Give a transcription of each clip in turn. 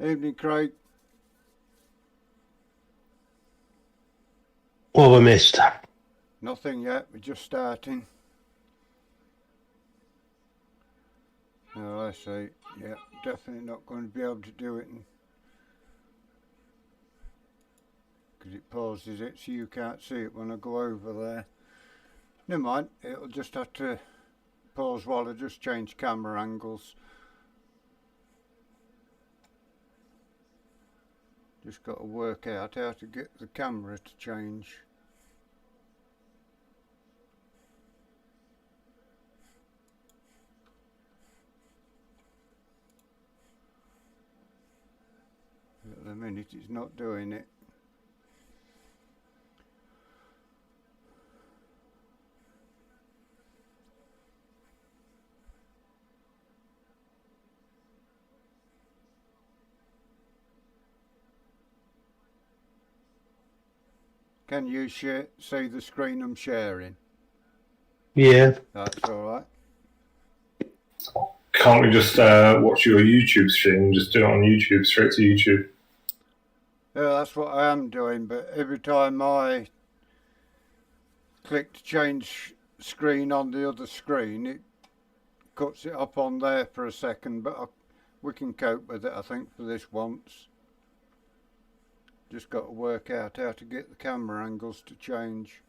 Evening, Craig. What have I missed? Nothing yet, we're just starting. Oh, I see. Yeah, definitely not going to be able to do it because it pauses it so you can't see it when I go over there. Never mind, it'll just have to pause while I just change camera angles. Just got to work out how to get the camera to change. At the minute it's not doing it. Can you see the screen I'm sharing? Yeah. That's alright. Can't we just watch your YouTube stream? Just do it on YouTube, straight to YouTube. Yeah, that's what I am doing, but every time I click to change screen on the other screen, it cuts it up on there for a second, but we can cope with it, I think, for this once. Just got to work out how to get the camera angles to change.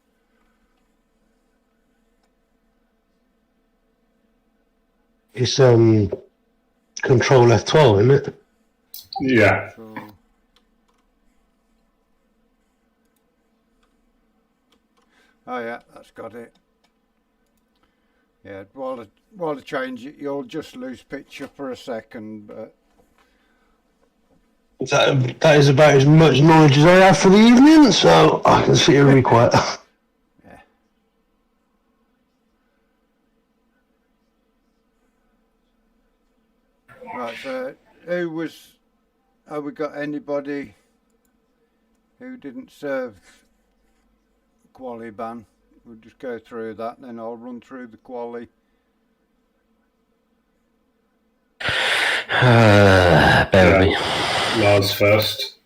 It's Control F12, isn't it? Yeah. So, oh yeah, that's got it. Yeah, while I change it, you'll just lose picture for a second, but That is about as much knowledge as I have for the evening, so I can sit here and be quiet. yeah. Right, so have we got anybody who didn't serve quali ban? We'll just go through that and then I'll run through the quali. Bear with me. Lars first.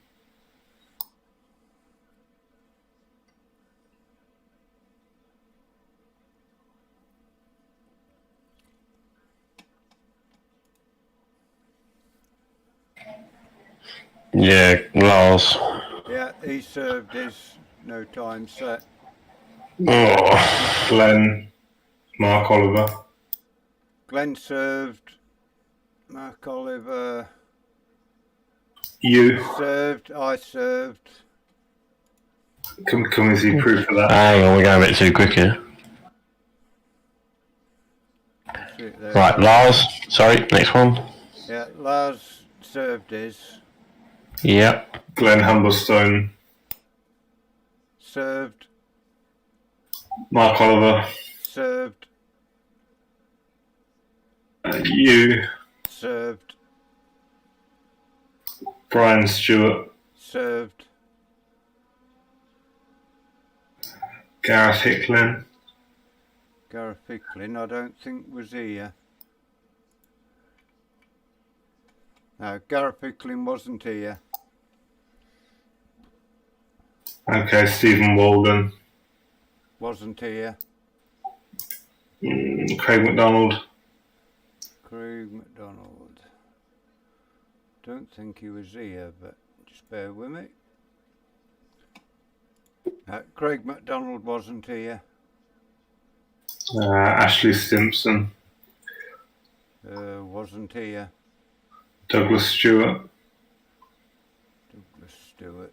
Yeah, Lars. Yeah, he served his no time set. Oh. Glenn, Mark Oliver. Glenn served, Mark Oliver You. served, I served. Can we see proof of that? Hang on, we're going a bit too quick here. Right, Lars. Sorry, next one. Yeah, Lars served his. Yep. Glenn Humblestone. Served. Mark Oliver. Served. You. Served. Brian Stewart. Served. Gareth Hicklin. Gareth Hicklin, I don't think was here. No, Gareth Hicklin wasn't here. Okay, Stephen Walden. Wasn't here. Craig McDonald. Craig McDonald. Don't think he was here, but just bear with me. Craig McDonald wasn't here. Ashley Stimpson. Wasn't here. Douglas Stewart. Douglas Stewart.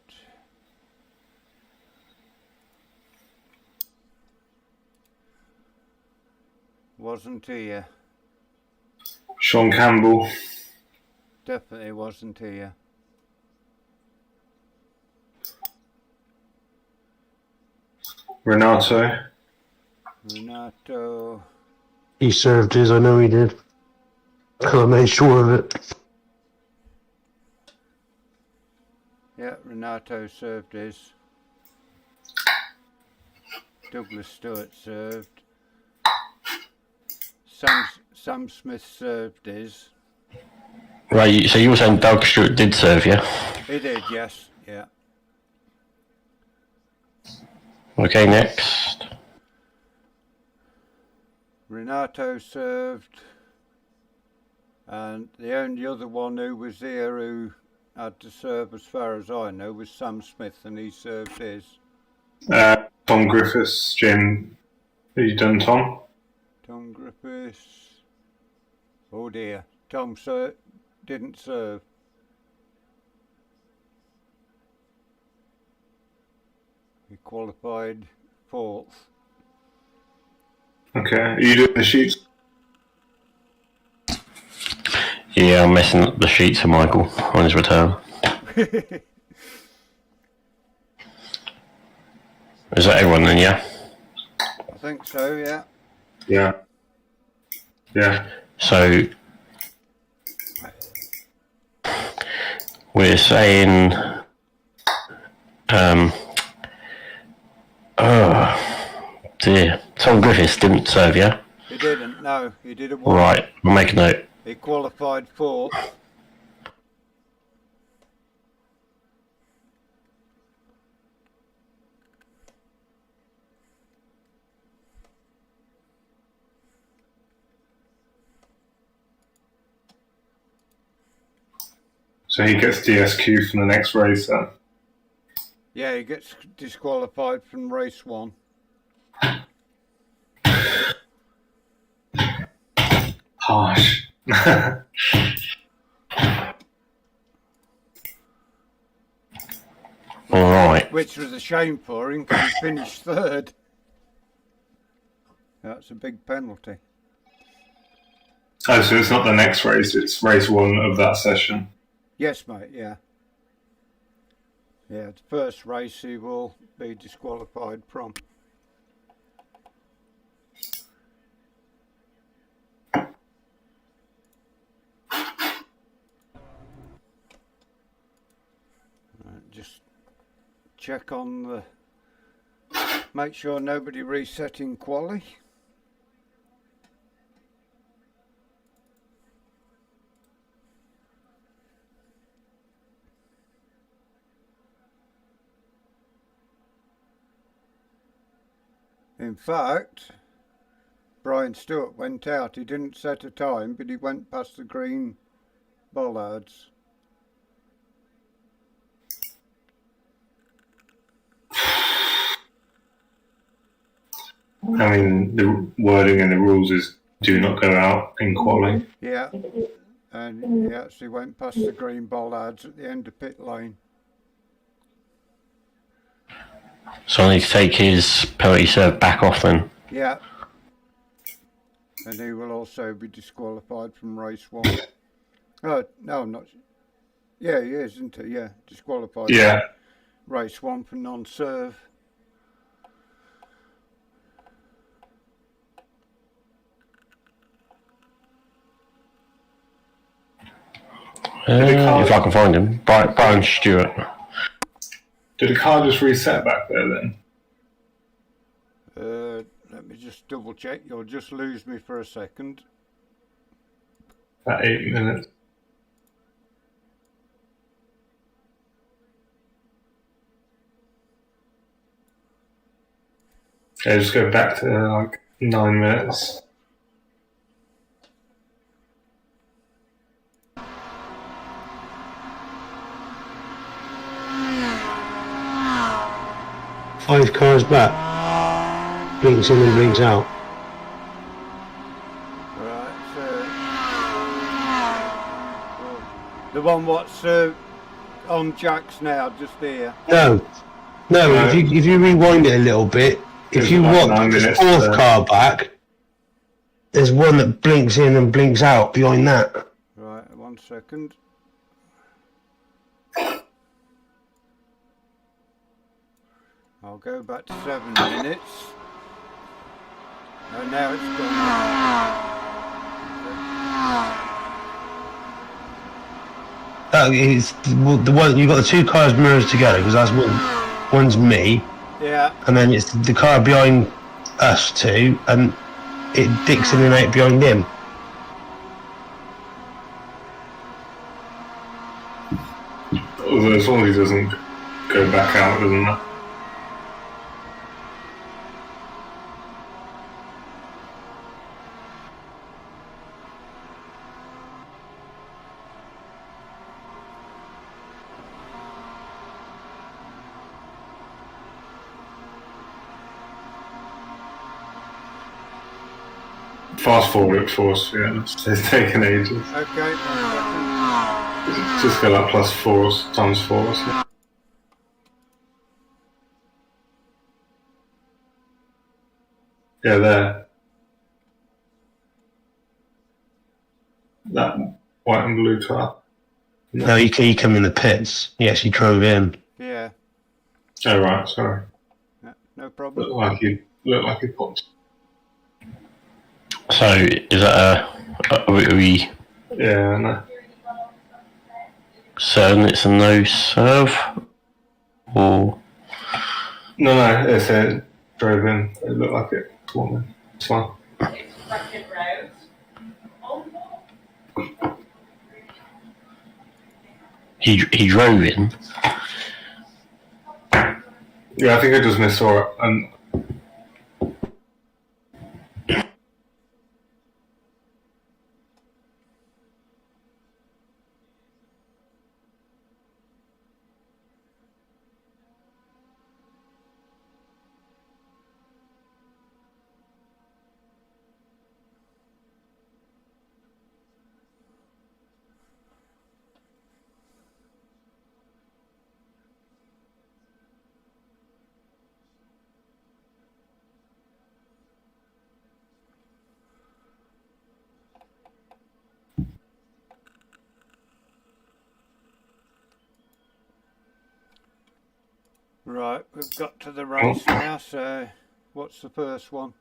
Wasn't here. Sean Campbell. Definitely wasn't here. Renato. Renato. He served his, I know he did. I made sure of it. Yeah, Renato served his. Douglas Stewart served. Sam Smith served his. Right, so you were saying Doug Stewart did serve, yeah? He did, yes, yeah. Okay, next. Renato served, and the only other one who was here who had to serve, as far as I know, was Sam Smith, and he served his. Tom Griffiths, Jim. Have you done Tom? Tom Griffiths. Oh dear, Tom didn't serve. He qualified 4th. Okay. Are you doing the sheets? Yeah, I'm messing up the sheets for Michael on his return. Is that everyone then, yeah? I think so, yeah. Yeah. Yeah. So, we're saying, oh dear, Tom Griffiths didn't serve, yeah? He didn't, no, he didn't. Right, we'll make a note. He qualified 4th. So he gets DSQ from the next race then? Yeah, he gets disqualified from race 1. Harsh. Alright. Which was a shame for him, because he finished 3rd. That's a big penalty. Oh, so it's not the next race, it's race 1 of that session. Yes, mate, yeah. Yeah, the first race he will be disqualified from. Just check on the... Make sure nobody resetting quali. In fact, Brian Stewart went out. He didn't set a time, but he went past the green bollards. I mean, the wording in the rules is do not go out in quali. Yeah, and he actually went past the green bollards at the end of pit lane. So I need to take his penalty serve back off then. Yeah. And he will also be disqualified from race 1. Oh, no, I'm not. Yeah, he is, isn't he? Yeah, disqualified. Yeah. From race 1 for non-serve. If I can find him. Brian Stewart. Did the car just reset back there then? Let me just double check. You'll just lose me for a second. About 8 minutes. Yeah, just go back to like 9 minutes. Five cars back. Blinks in and blinks out. Right, the one what's on Jack's now, just here. No. If you rewind it a little bit, if you watch the 4th car back, there's one that blinks in and blinks out behind that. Right, 1 second. I'll go back to 7 minutes. And now it's gone. That is the one you got the 2 cars mirrored together because that's one's me. Yeah. And then it's the car behind us 2, and it dicks in and out behind him. Although as long as he doesn't go back out, doesn't it? Fast forward it for us, yeah. It's taken ages. Okay. Just go like +4 times 4. So. Yeah, there. That white and blue car. No, he came in the pits. Yes, he drove in. Yeah. Oh right, sorry. No problem. Looked like he popped. So is that are we Yeah, no. certain it's a no serve, or No, it said drove in. It looked like it. Come on then. It's fine. he drove in? Yeah, I think I just missaw it. And Right, we've got to the race now, so what's the first one?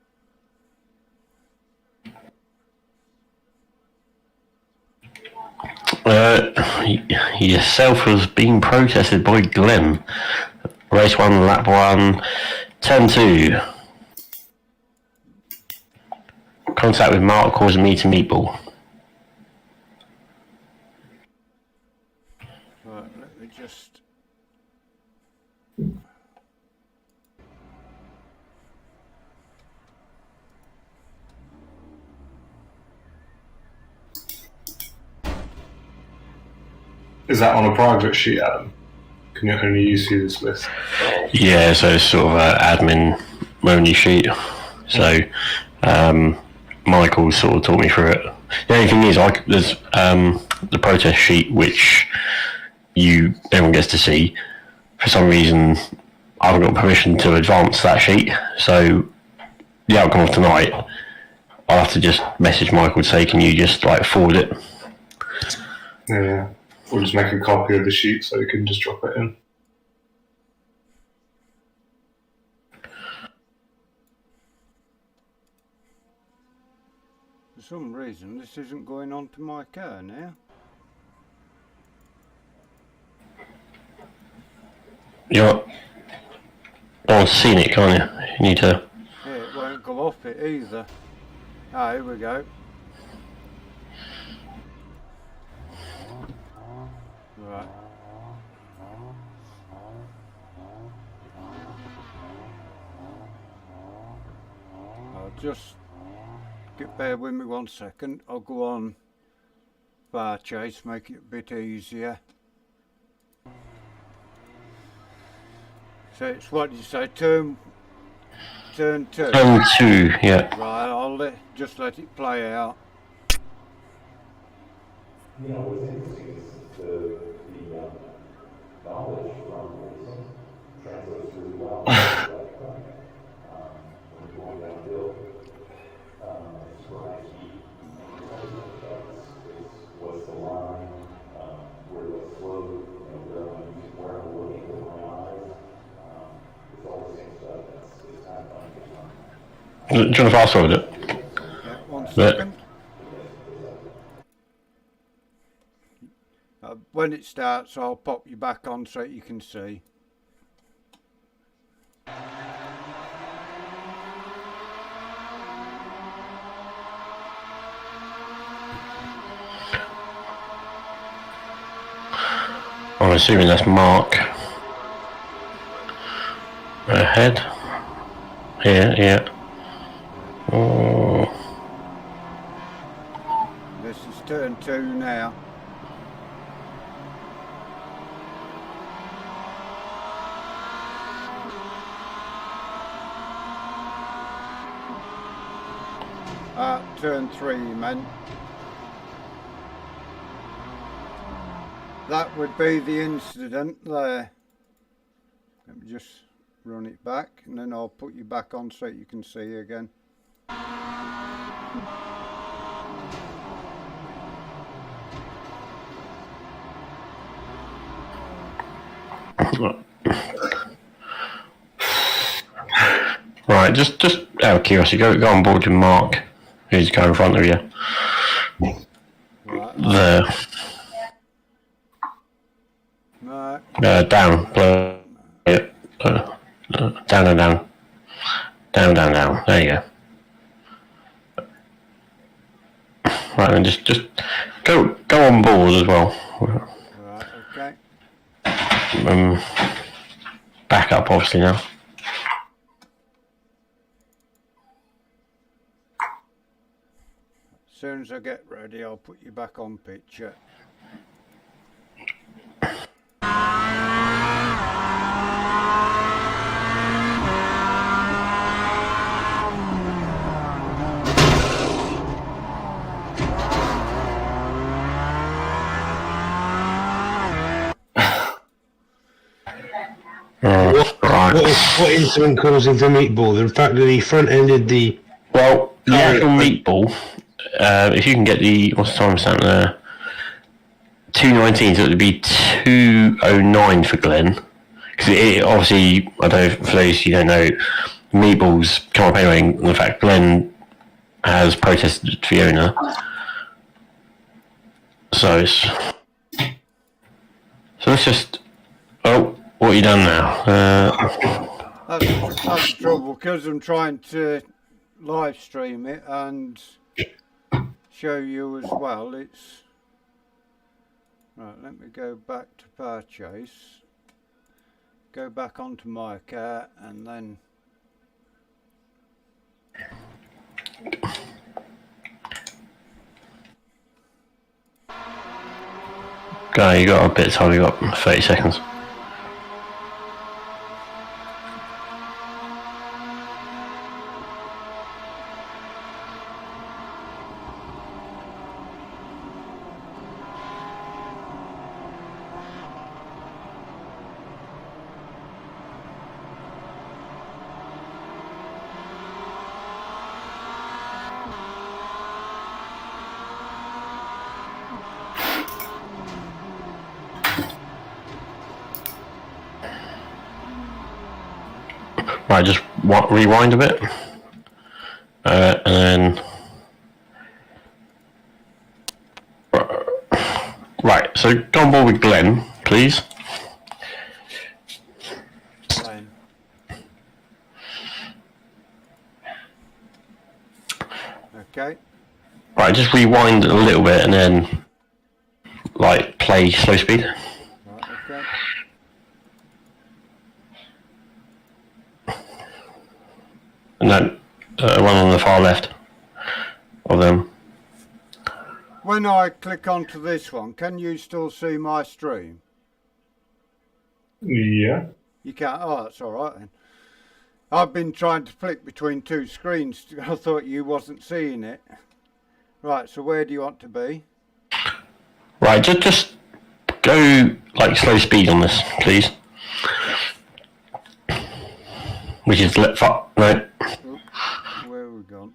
Yourself was being protested by Glenn. Race 1, lap 1, turn 2. Contact with Mark causing me to meatball. Right, let me just... is that on a private sheet, Adam? Can you only you see this list? Yeah, so it's sort of an admin only sheet. So Michael sort of taught me through it. The only thing is, there's the protest sheet which everyone gets to see. For some reason, I haven't got permission to advance that sheet. So the outcome of tonight, I'll have to just message Michael to say, can you just like forward it? Yeah. Or just make a copy of the sheet so you can just drop it in. For some reason, this isn't going on to my car now. You're on scenic, can't you? You need to... Yeah, it won't go off it either. Ah, here we go. Right. I'll just bear with me 1 second. I'll go on bar chase, make it a bit easier. So it's what you say, turn 2. Turn 2, yeah. Right, I'll just let it play out. You know, what's interesting is the knowledge from racing translates really well to electronic. When you're going downhill, super high speed, it's what's the line, where do I slow, where am I looking with my eyes. It's all the same stuff. It's kind of fun to get on. Do you want to fast forward it? Yeah, 1 second. When it starts, I'll pop you back on so you can see. I'm assuming that's Mark. Ahead. Here, yeah. Oh. This is turn 2 now. Turn 3 you meant. That would be the incident there. Let me just run it back and then I'll put you back on so you can see again. Right, just out of curiosity, go on board with Mark, who's going in front of you. Right. There. Right. Down. Yeah. Down. Down. There you go. Right, then just go on board as well. Right, okay. Back up, obviously, now. As soon as I get ready, I'll put you back on picture. What incident caused the meatball? The fact that he front-ended the... Well, the actual meatball, if you can get the... What's the time stamp there? 2:19, so it would be 2:09 for Glenn. Because it obviously, I don't know, for those you don't know, meatballs come up anyway, and the fact Glenn has protested Fiona. So it's... So let's just... Oh, what have you done now? That's the trouble, because I'm trying to live stream it and show you as well. It's right. Let me go back to purchase, go back onto my car, and then Go, you got a bit of time, you got 30 seconds. Right, just rewind a bit. And then... Right, so go on board with Glenn, please. Glenn. Okay. Right, just rewind a little bit and then, like, play slow speed. Right, okay. And then one on the far left of them. When I click onto this one, can you still see my stream? Yeah. You can't. Oh, that's all right then. I've been trying to flick between two screens. I thought you wasn't seeing it. Right, so where do you want to be? Right, just go like slow speed on this, please. Which is no. Oops, where have we gone?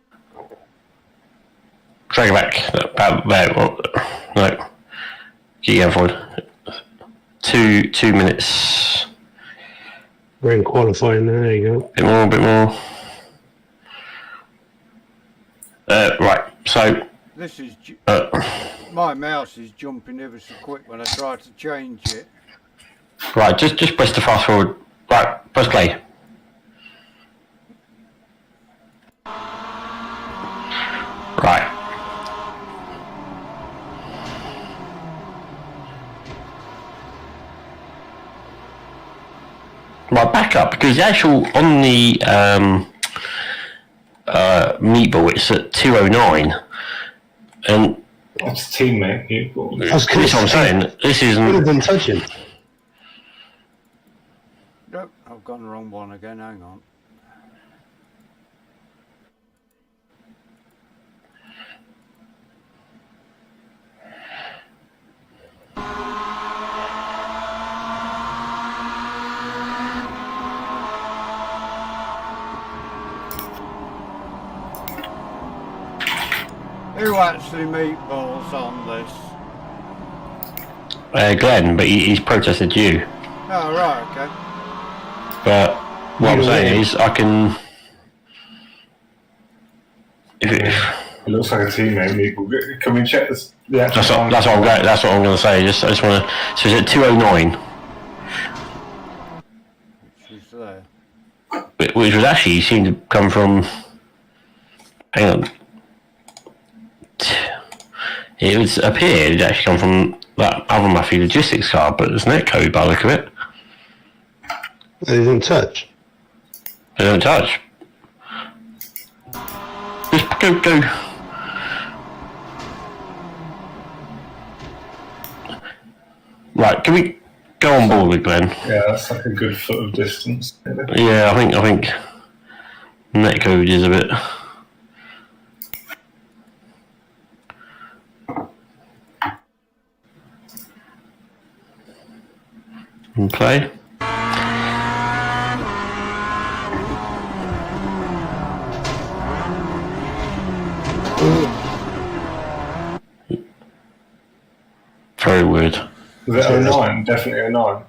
Drag it back about there. No, keep going forward. 2 minutes. We're in qualifying there, you go. Bit more. Right, so... This is... my mouse is jumping ever so quick when I try to change it. Right, just press the fast forward. Right, press play. Right. Right, back up, because the actual, on the meatball, it's at 209. And That's teammate people. I was this is what I'm saying. This Would have isn't. been touching. Nope, I've gone the wrong one again. Hang on. Who actually meatballs on this? Glenn, but he's protested you. Oh, right, okay. But what I'm Either saying way. is, I can. If it, It looks like a teammate people. Can we check this? Yeah. that's what I'm going. That's what I'm going to say. I just want to. So it's at 209, She's there. which was actually seemed to come from. Hang on. It would appear it actually come from that other Murphy logistics card, but there's netcode by the look of it. They didn't touch. They don't touch. Just go. Right, can we go on board with Glenn? Yeah, that's like a good foot of distance. Yeah, I think netcode is a bit. And play. Very weird. Is it 09? Definitely 09.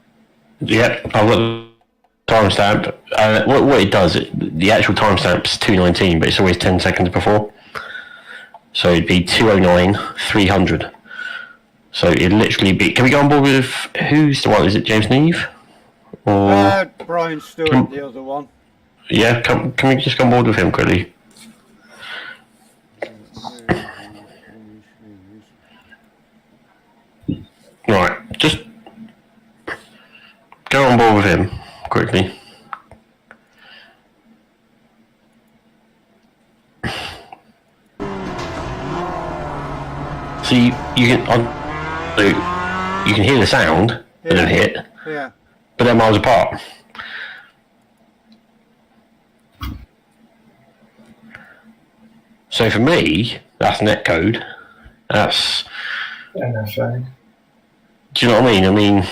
Yep, I've got the timestamp. What it does, the actual timestamp's 219, but it's always 10 seconds before. So it'd be 209, 300. So it'd literally be. Can we go on board with who's the one? Is it James Neve? Or Brian Stewart, the other one. yeah, can we just go on board with him quickly? Right, just go on board with him quickly. So you can hear the sound of the hit, Yeah. but they're miles apart. So for me, that's netcode. That's, NFA. do you know what I mean? I mean,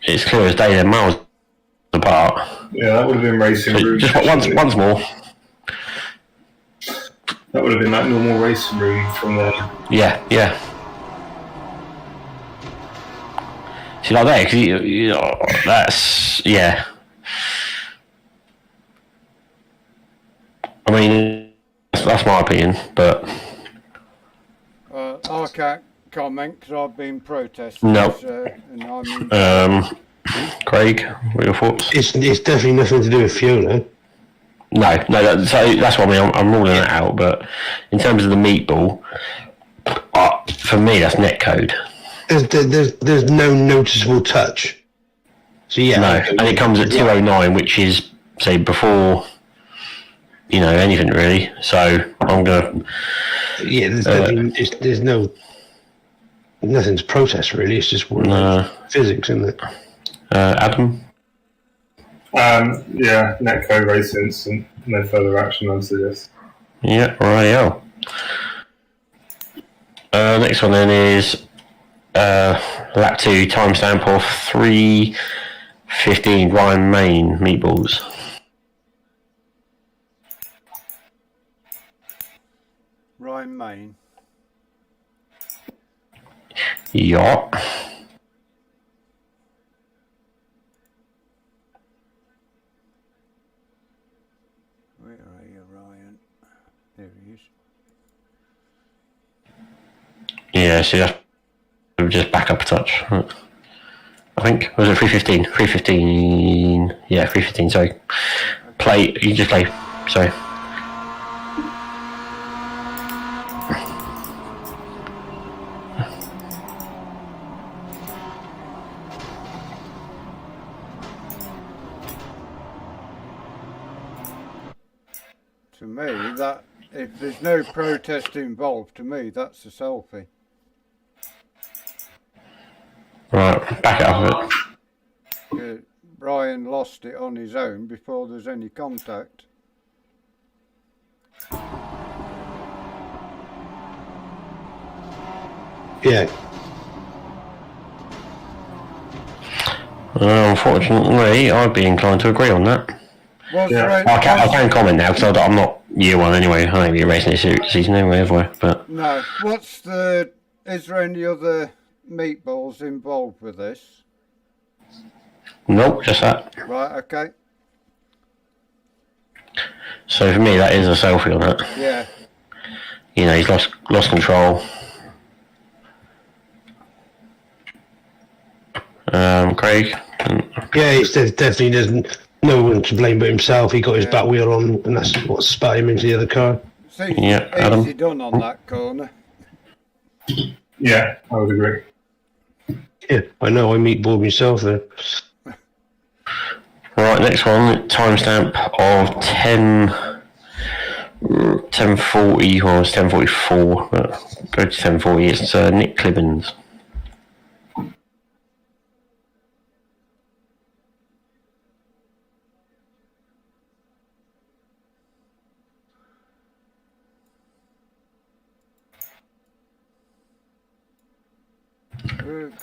it's clear as day they're miles apart. Yeah, that would have been racing So room. just once more. That would have been like normal racing room from there. Yeah. See, like that, because that's, yeah. I mean, that's my opinion, but I can't comment because I've been protesting. No. And I'm Craig, what are your thoughts? It's definitely nothing to do with fuel, though. No, so that's what I mean. I'm ruling that out. But in terms of the meatball, for me, that's netcode. There's no noticeable touch. So yeah, No, and it comes at 209, which is say before, anything really. So I'm gonna. Yeah, there's nothing to protest really. It's just physics, isn't it? Adam. Yeah, netcode race instant. No further action, I'd suggest. Yeah, right. Next one then is lap 2 timestamp of 3:15 Ryan Main meatballs. Ryan Main. Yeah. Where are you, Ryan? There he is. Yeah, see that. Just back up a touch. I think. Was it 3:15? 3:15. Yeah, 3:15. Sorry. Play. You just play. Sorry. To me, that if there's no protest involved, to me that's a selfie. Right, back it up a bit. Brian lost it on his own before there's any contact. Yeah. Unfortunately, I'd be inclined to agree on that. Yeah. I can comment now because I'm not year one anyway. I ain't been racing this season anyway, have I? But No. Is there any other meatballs involved with this? nope, just that. Right, okay. So for me, that is a selfie on that. Yeah. You know, he's lost control. Craig. Yeah, he's definitely doesn't. No one to blame but himself. He got his back wheel on, and that's what spat him into the other car. Seems Yeah, Adam. easy done on that corner. Yeah, I would agree. Yeah, I know. I meatballed myself there. Right, next one. Timestamp of 10:40. Well, it's 10:44. But go to 10:40. It's Nick Clibbins.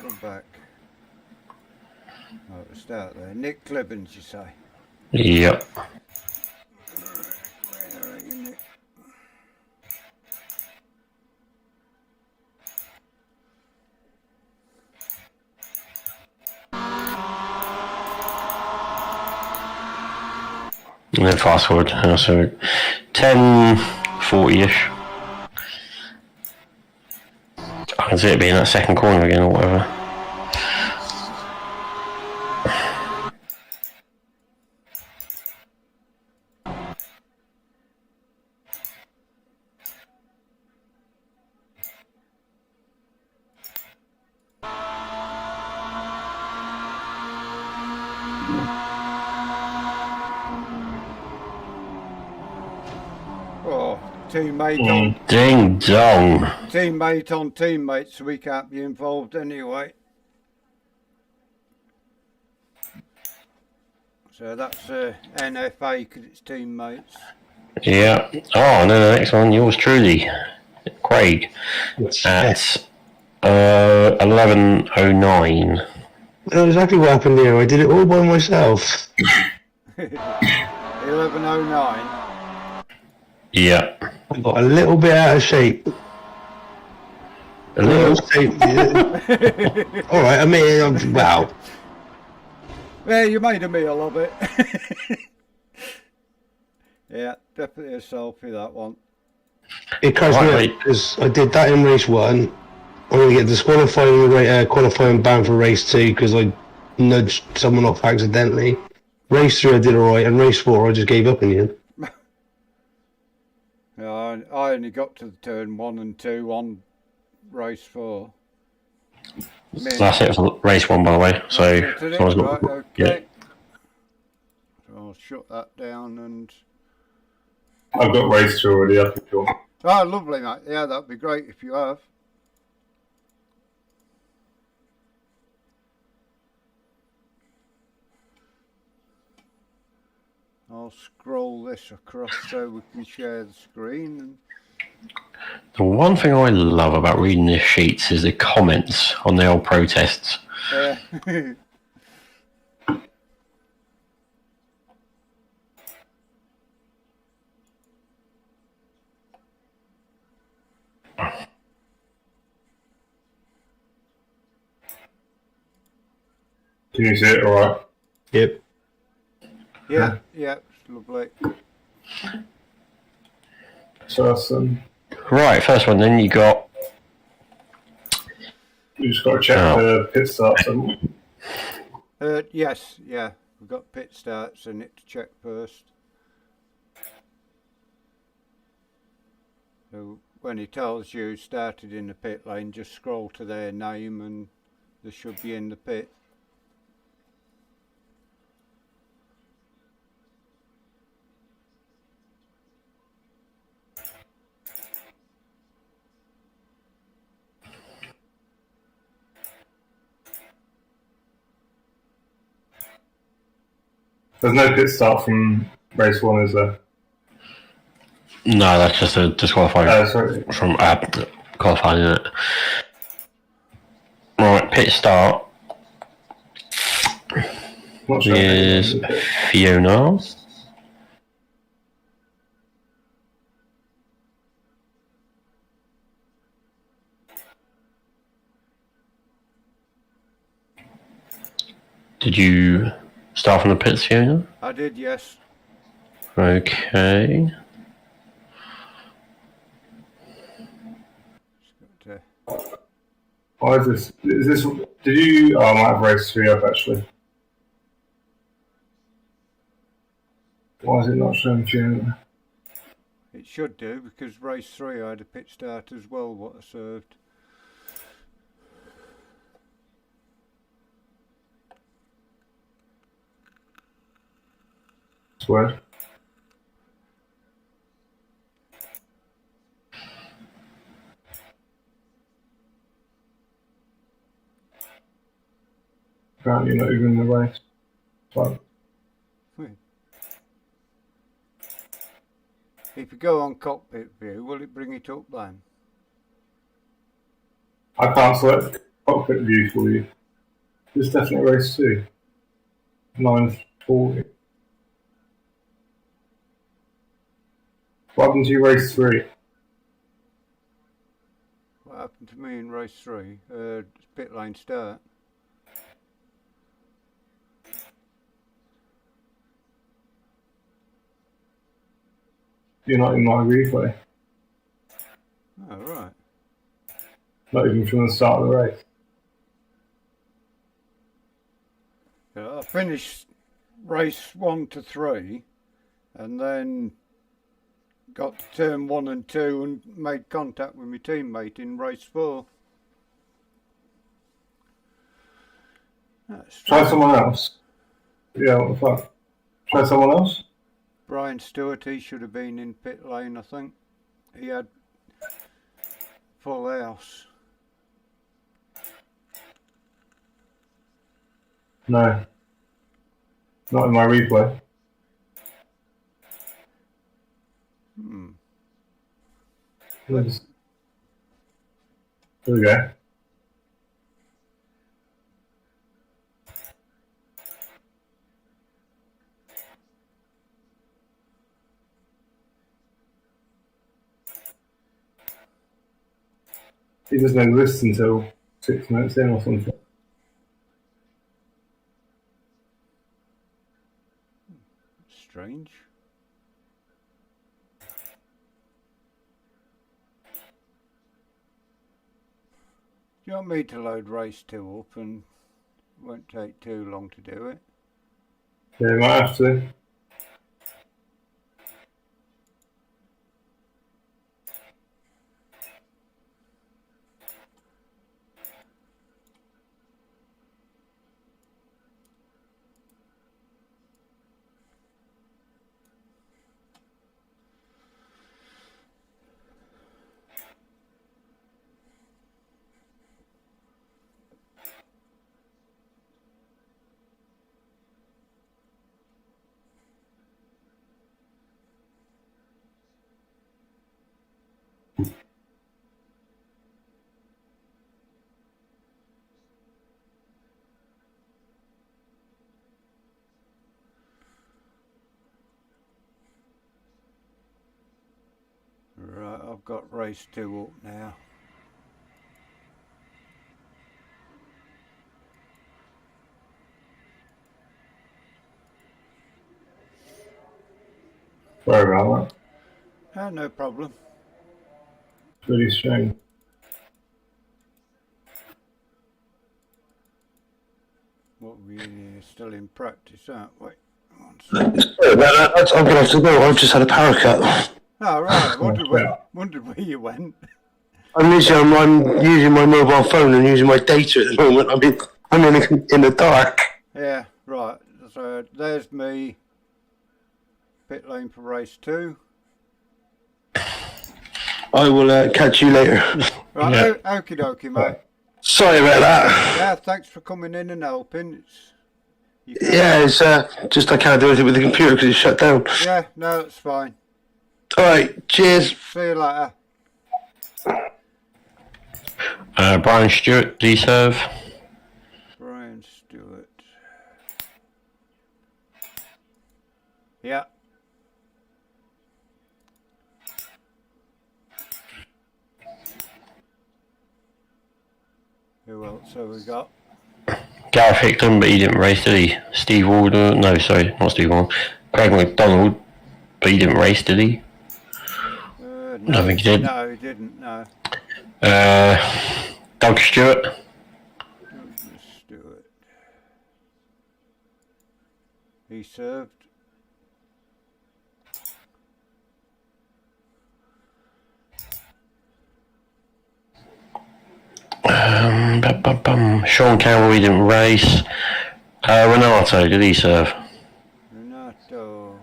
Go back. Oh, we'll start there. Nick Clibbins, you say? Yep. Where are you, Nick? And then fast forward. So 10:40ish. I can see it being that second corner again or whatever. Oh, teammate on Ding dong. teammate on teammate, so we can't be involved anyway. So that's NFA because it's teammates. Yeah. Oh, and then the next one, yours truly, Craig, at 11:09. I know exactly what happened here. I did it all by myself. 11:09. Yeah. I got a little bit out of shape. A little. shape. All right. I mean, wow. Yeah, you made a meal of it. Yeah, definitely a selfie, that one. It cracks me Right. up because I did that in race 1. I'm going to get disqualified in qualifying ban for race 2 because I nudged someone off accidentally. Race 3 I did alright, and race 4 I just gave up in the end. Yeah, I only got to the turn 1 and 2 on race 4. That's it for race 1, by the way. So, someone's got, Right, okay. So I'll shut that down and... I've got race 2 already up if you want. Oh, lovely, mate. Yeah, that'd be great if you have. I'll scroll this across so we can share the screen. And... the one thing I love about reading the sheets is the comments on the old protests. Yeah. Can you see it alright? Yep. Yeah, yeah, it's lovely. So Right, first one, then you got. you just got to check the pit starts. haven't you? Yes, yeah, we've got pit starts in it to check first. So when he tells you started in the pit lane, just scroll to their name and they should be in the pit. There's no pit start from race 1, is there? No, that's just a disqualifying Sorry. from qualifying, isn't it? Right, pit start Not sure. is Fiona. Did you start from the pits, Fiona? I did, yes. Okay. But, Why is this? Is this? Did you? Oh, I might have race 3 up actually. Why is it not showing Fiona? it should do, because race 3 I had a pit start as well, what I served. Swear. Apparently not even in the race. But If you go on cockpit view, will it bring it up then? I can't select cockpit view for you. It's definitely race 2. 9:40. What happened to you race 3? What happened to me in race 3? Pit lane start. You're not in my replay. Oh, right. Not even from the start of the race. Yeah, I finished race 1 to 3 and then got to turn 1 and 2 and made contact with my teammate in race 4. That's Try someone else. Yeah, what the fuck? Try someone else? Brian Stewart, he should have been in pit lane, I think. He had full house. No. Not in my replay. There we go. He doesn't exist until 6 minutes in or something. Strange. Do you want me to load race 2 up and it won't take too long to do it? Yeah, you might have to. Right, I've got race 2 up now. Sorry about that. Oh, no problem. It's really strange. What we're still in practice, aren't we? One second. Sorry about that. I'm going to have to go. I've just had a power cut. Oh, right, I wondered where you went. I'm using my mobile phone and using my data at the moment. I'm in the dark. Yeah, right. So there's me. Pit lane for race 2. I will catch you later. Right, Yeah. okie dokie, mate. Sorry about that. Yeah, thanks for coming in and helping. You can. Yeah, it's just I can't do anything with the computer because it's shut down. Yeah, no, it's fine. Alright, cheers. See you later. Brian Stewart, do you serve? Brian Stewart. Yeah. Who else have we got? Gareth Hickton, but he didn't race, did he? Steve Warder, no, sorry, not Steve Warder. Craig McDonald, but he didn't race, did he? No, I don't think he did. No, he didn't, no. Doug Stewart. Douglas Stewart. He served. Sean Campbell, he didn't race. Renato, did he serve? Renato.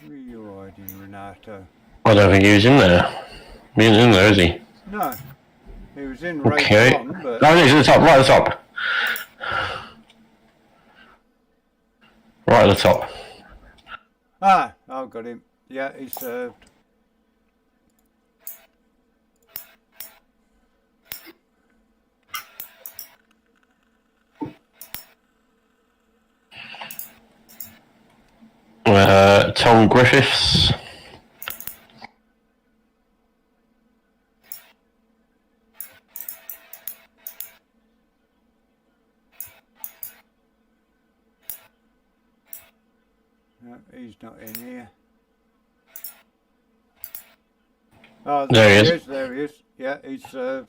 Where are you hiding, Renato? I don't think he was in there. He isn't in there, is he? No. He was in race Okay. one, but... No, he's at the top, right at the top. Right at the top. Ah, I've got him. Yeah, he served. Tom Griffiths. No, he's not in here. Oh, There he is. There he is. Yeah, he's served.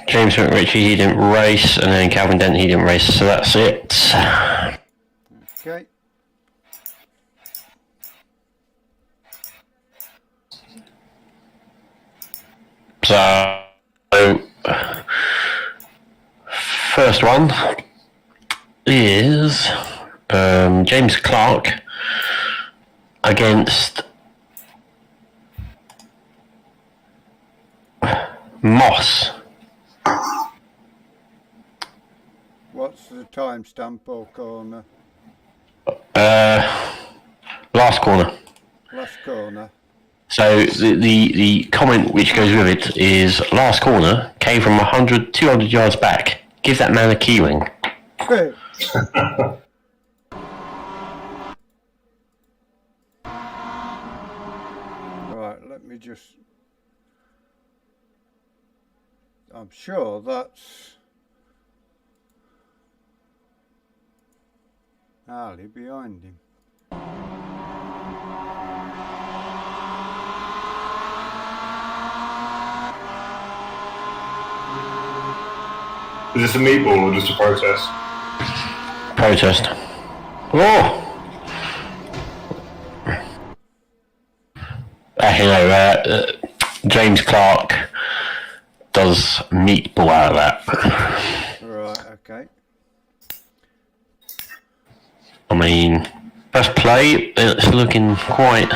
James McRitchie, he didn't race, and then Calvin Dent, he didn't race, so that's it. Okay. So, first one is James Clark against Moss. What's the timestamp or corner? Last corner. Last corner. So the comment which goes with it is last corner came from 100, 200 yards back. Give that man a key ring. Right, let me just... I'm sure that's... Ali behind him. Is this a meatball or just a protest? Protest. Oh! James Clark does meatball out of that. Right, okay. I mean, first play, it's looking quite...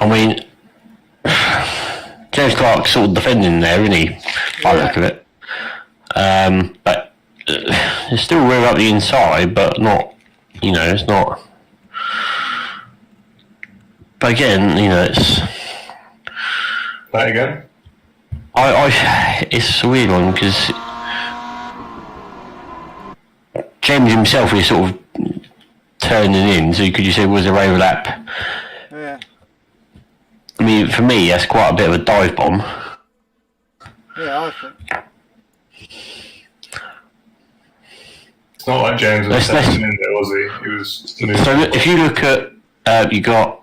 I mean, James Clark's sort of defending there, isn't he? By the look of it. But it's still rear up the inside, but not, you know, it's not. But again, you know, it's. That again? It's a weird one because James himself is sort of turning in, so could you say was there overlap? Yeah. I mean, for me, that's quite a bit of a dive bomb. Yeah, I think. It's not like James was Let's- stepping in there, was he? He was moving. So if you look at, you got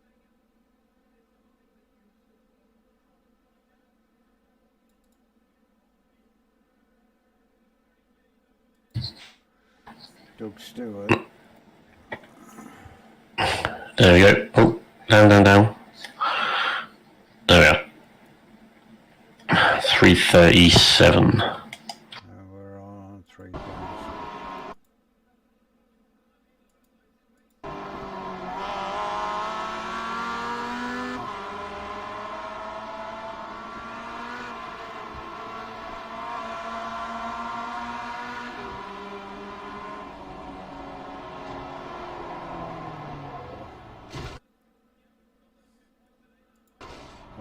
Doug Stewart. There we go. Oh, down, down, down. There we are. 337. We're on 3 points.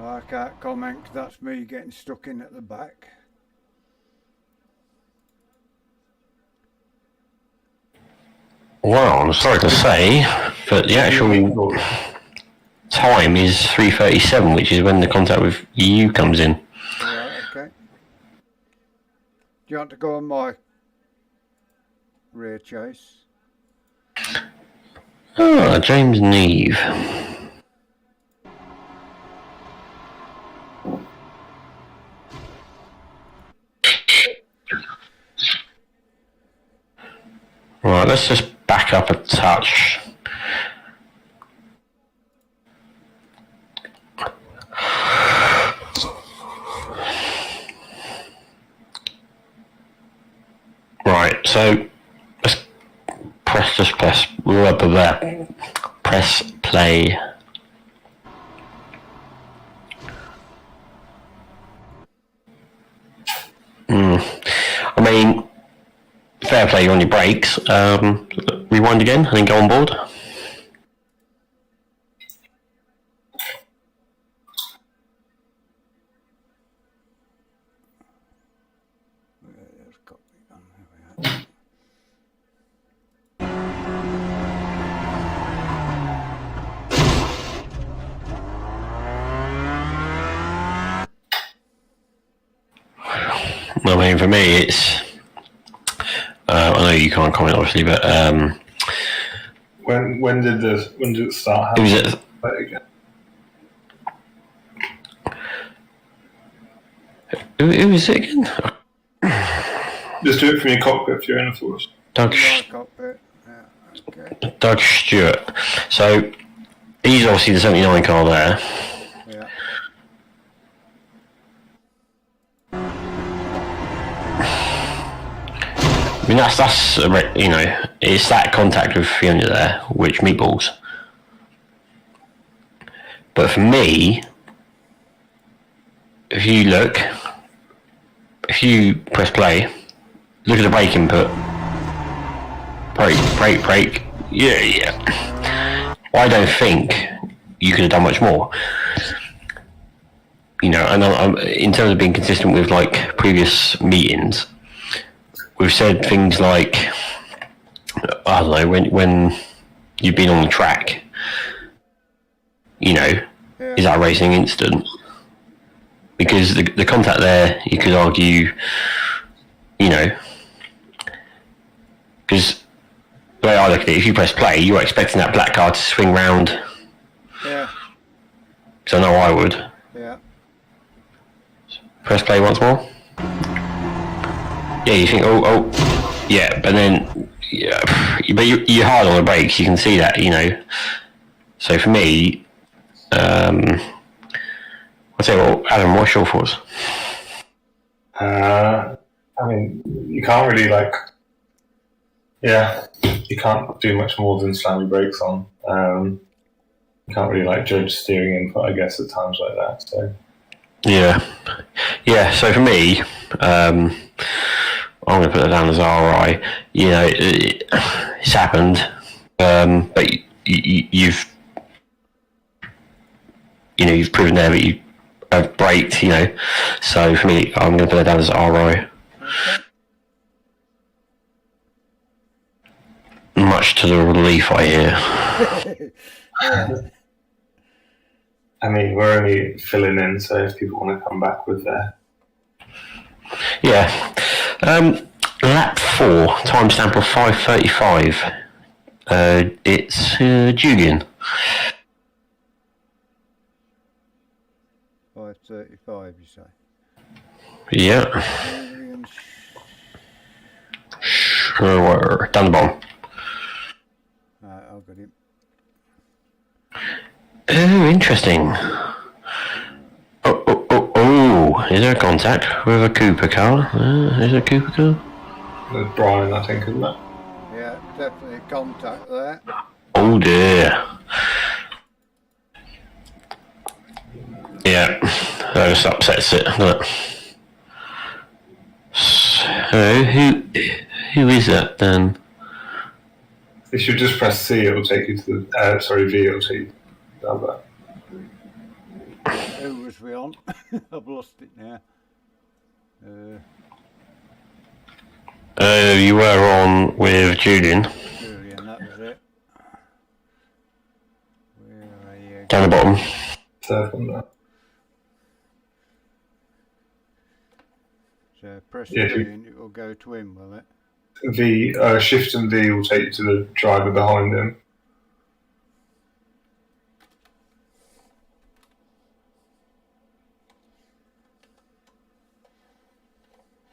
I can't comment 'cause that's me getting stuck in at the back. Well, I'm sorry to say, but the actual time is 3:37, which is when the contact with you comes in. Right, okay. Do you want to go on my rear chase? Ah, James Neve. Right, let's just back up a touch. Right, so let's press play. I mean, fair play, you're on your brakes. Rewind again and then go on board. There's copy on there we are. I mean, for me, it's. I know you can't comment, obviously, but When did it start it was happening? at, Again? who was it again? Just do it from your cockpit if you're in a force. Doug, My cockpit. Yeah, okay. Doug Stewart. So he's obviously the 79 car there. Yeah. I mean, that's you know, it's that contact with Fiona there, which meatballs. But for me, if you press play, look at the brake input. Brake. Yeah. I don't think you could have done much more. You know, and I'm, in terms of being consistent with like previous meetings, we've said things like, I don't know, when you've been on the track, you know, Yeah. is that a racing incident? Because the contact there, you could argue, you know, because the way I look at it, if you press play, you're expecting that black car to swing round. Yeah. So I know I would. Yeah. Press play once more. Yeah, you think, oh, yeah, but then, yeah, but you're hard on the brakes, you can see that, you know. So for me, I'd say, well, Adam, what's your thoughts? I mean, you can't really you can't do much more than slam your brakes on. You can't really judge steering input, I guess, at times like that. So Yeah. So for me, I'm going to put that down as RI. You know, it's happened, but you've proven there that you have braked. You know, so for me, I'm going to put that down as RI. Okay. Much to the relief I hear. Yeah. I mean, we're only filling in, so if people want to come back with their... Yeah. Lap 4, timestamp of 5:35. It's Julian. 5:35, you say? Yeah. Julian Sure. Down the bottom. interesting. Oh, is there a contact with a Cooper car? Is there a Cooper car? There's Brian, I think, isn't it? Yeah, definitely a contact there. Oh dear. Yeah, that just upsets it, doesn't it? So, who is that then? You should just press C, it'll take you to the, V, it'll take you down there. Who was we on? I've lost it now. You were on with Julian. Julian, that was it. Where are you? Down the bottom. Third one there. So press Yeah, V and it will go to him, will it? V, Shift and V will take you to the driver behind him.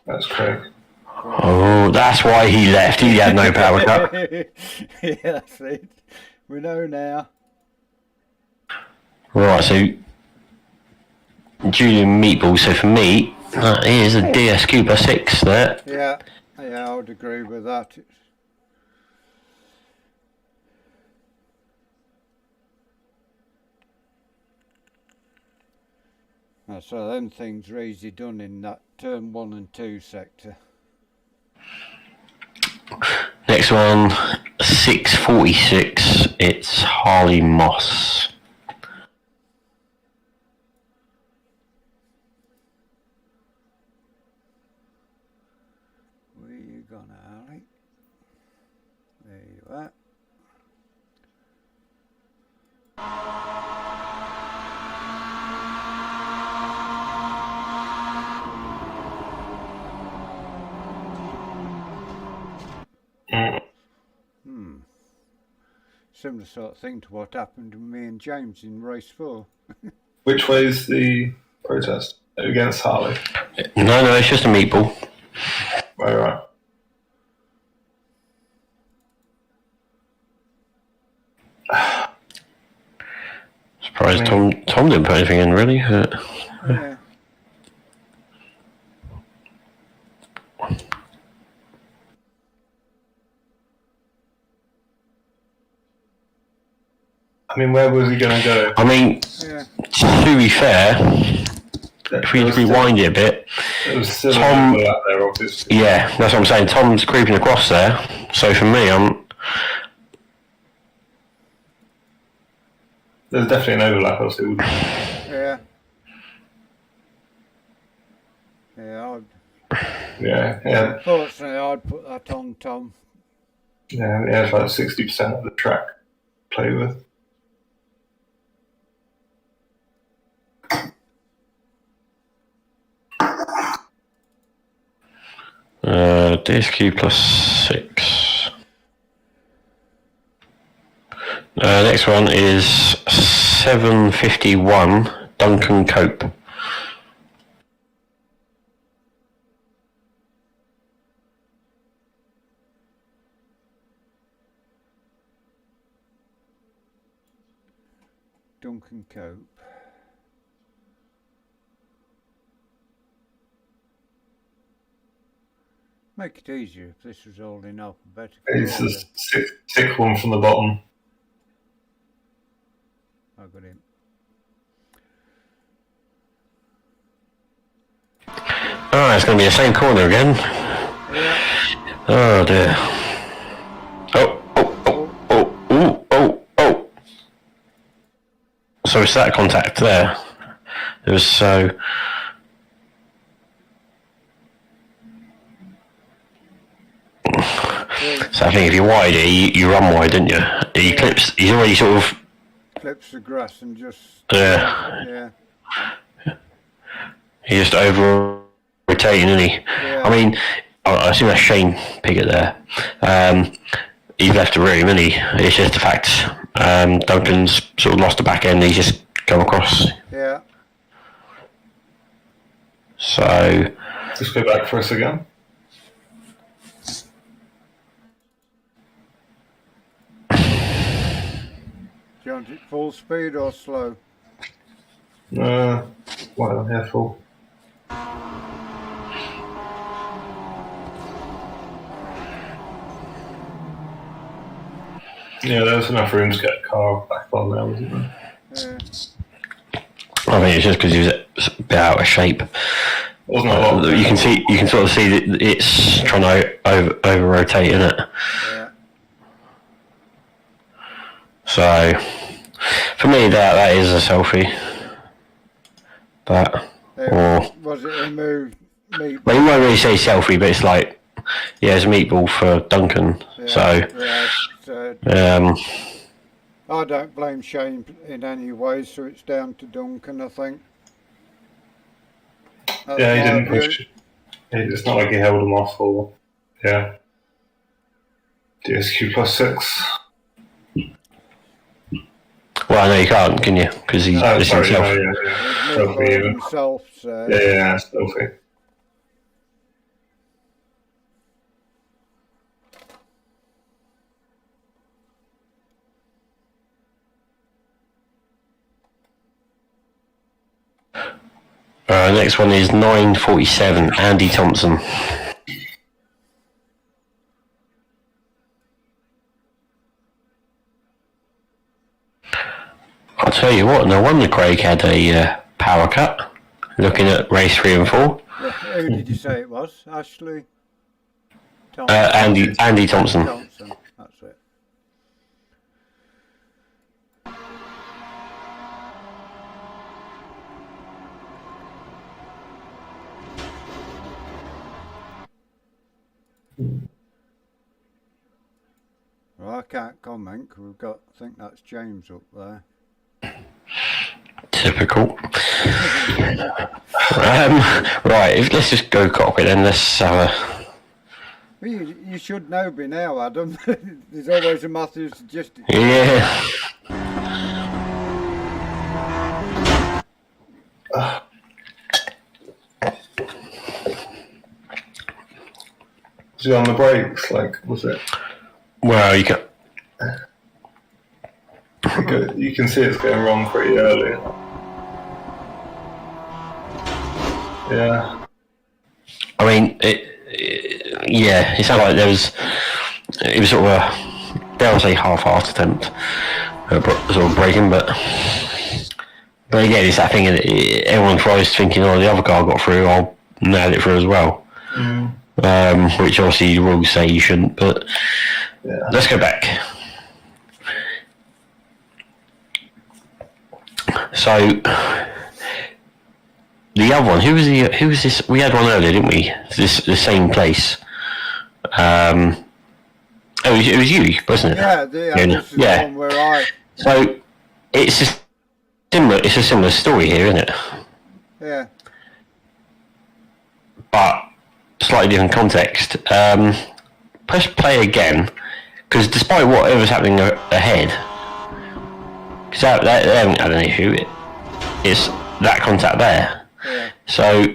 That's correct. Oh, that's why he left. He had no power cut. Yeah, that's it. We know now. Right, so Julian Meatball. So for me, that is a DS Cooper 6 there. Yeah, I would agree with that. So them things are easy done in that turn 1 and 2 sector. Next one, 646. It's Harley Moss. Where you gonna, Ali? There you are. Similar sort of thing to what happened to me and James in race 4. Which way is the protest? Against Harley? No, it's just a meatball. Right. Surprised Tom didn't put anything in, really. Yeah. I mean, where was he going to go? I mean, to be fair, if we rewind it a bit, There was still Tom, a out there, obviously. yeah, that's what I'm saying. Tom's creeping across there. So for me, There's definitely an overlap, else it would. Yeah. Yeah. Unfortunately, I'd put that on Tom. Yeah, he has like 60% of the track to play with. DSQ +6. Next one is 751 Duncan Cope. Duncan Cope. Make it easier if this was all in alphabetical It's order. the sixth one from the bottom. I got him. Oh, it's going to be the same corner again. Yeah. Oh dear. Oh. So it's that contact there. It was so. So I think if you're wide here, you run wide, didn't you? He's already sort of. Clips the grass and just. Yeah. He's just over rotating, isn't he? Yeah. I mean, I assume that's Shane Piggott there. He's left the room, isn't he? It's just the fact Duncan's sort of lost the back end. He's just come across. Yeah. So. Just go back for us again. Do you want it full speed or slow? What am I here for? Yeah, there's enough room to get a car back on there, wasn't there? Yeah. I think it's just because he was a bit out of shape. Wasn't a lot. You can sort of see that it's trying to over rotate, isn't it? Yeah. So for me, that is a selfie. That or Was it a move? Meat? well, you won't really say selfie, but it's like it's a meatball for Duncan. Yeah, So I don't blame Shane in any way, so it's down to Duncan, I think. That's Yeah, he my didn't view. push it. It's not like he held him off or. Yeah. DSQ +6. well, I know you can't, can you? Because he's Oh, this sorry, himself. yeah. He's Selfie moved even. himself, so Yeah, selfie. Next one is 947, Andy Thompson. I'll tell you what, no wonder Craig had a power cut. Looking at race 3 and 4. who did you say it was? Ashley? Thompson? Andy Thompson. Thompson, that's it. Well, I can't comment 'cause we've got, I think that's James up there. Typical. Right, let's just go cockpit then. Let's have a. Well, you should know by now, Adam. There's always a Matthews suggested. Yeah. Was he on the brakes? Like, was it? Well, you can. You can see it's getting wrong pretty early. Yeah. I mean, it sounded like there was. It was sort of a, dare I say, half-assed attempt at sort of braking, but again, it's that thing that everyone tries thinking, oh, the other car got through, I'll nail it through as well. Which obviously the rules say you shouldn't, but let's go back. So the other one, who was this? We had one earlier, didn't we? The same place. It was you, wasn't it? Yeah, this is the one where I. So it's a similar story here, isn't it? Yeah. But slightly different context. Press play again, because despite whatever's happening ahead, because they haven't had an issue. It's that contact there. Yeah. So.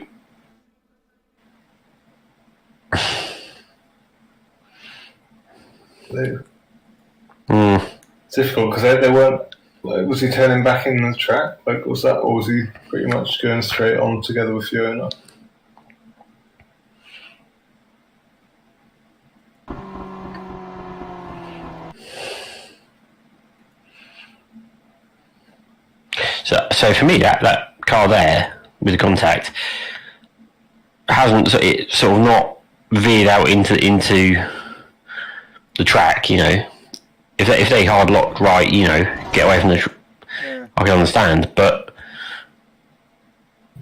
It's difficult because they weren't. Like, was he turning back in the track? Like, was that, or was he pretty much going straight on together with Fiona? So for me, that car there with the contact hasn't sort of not veered out into the track. You know, if they hard locked right, you know, get away from I can understand, but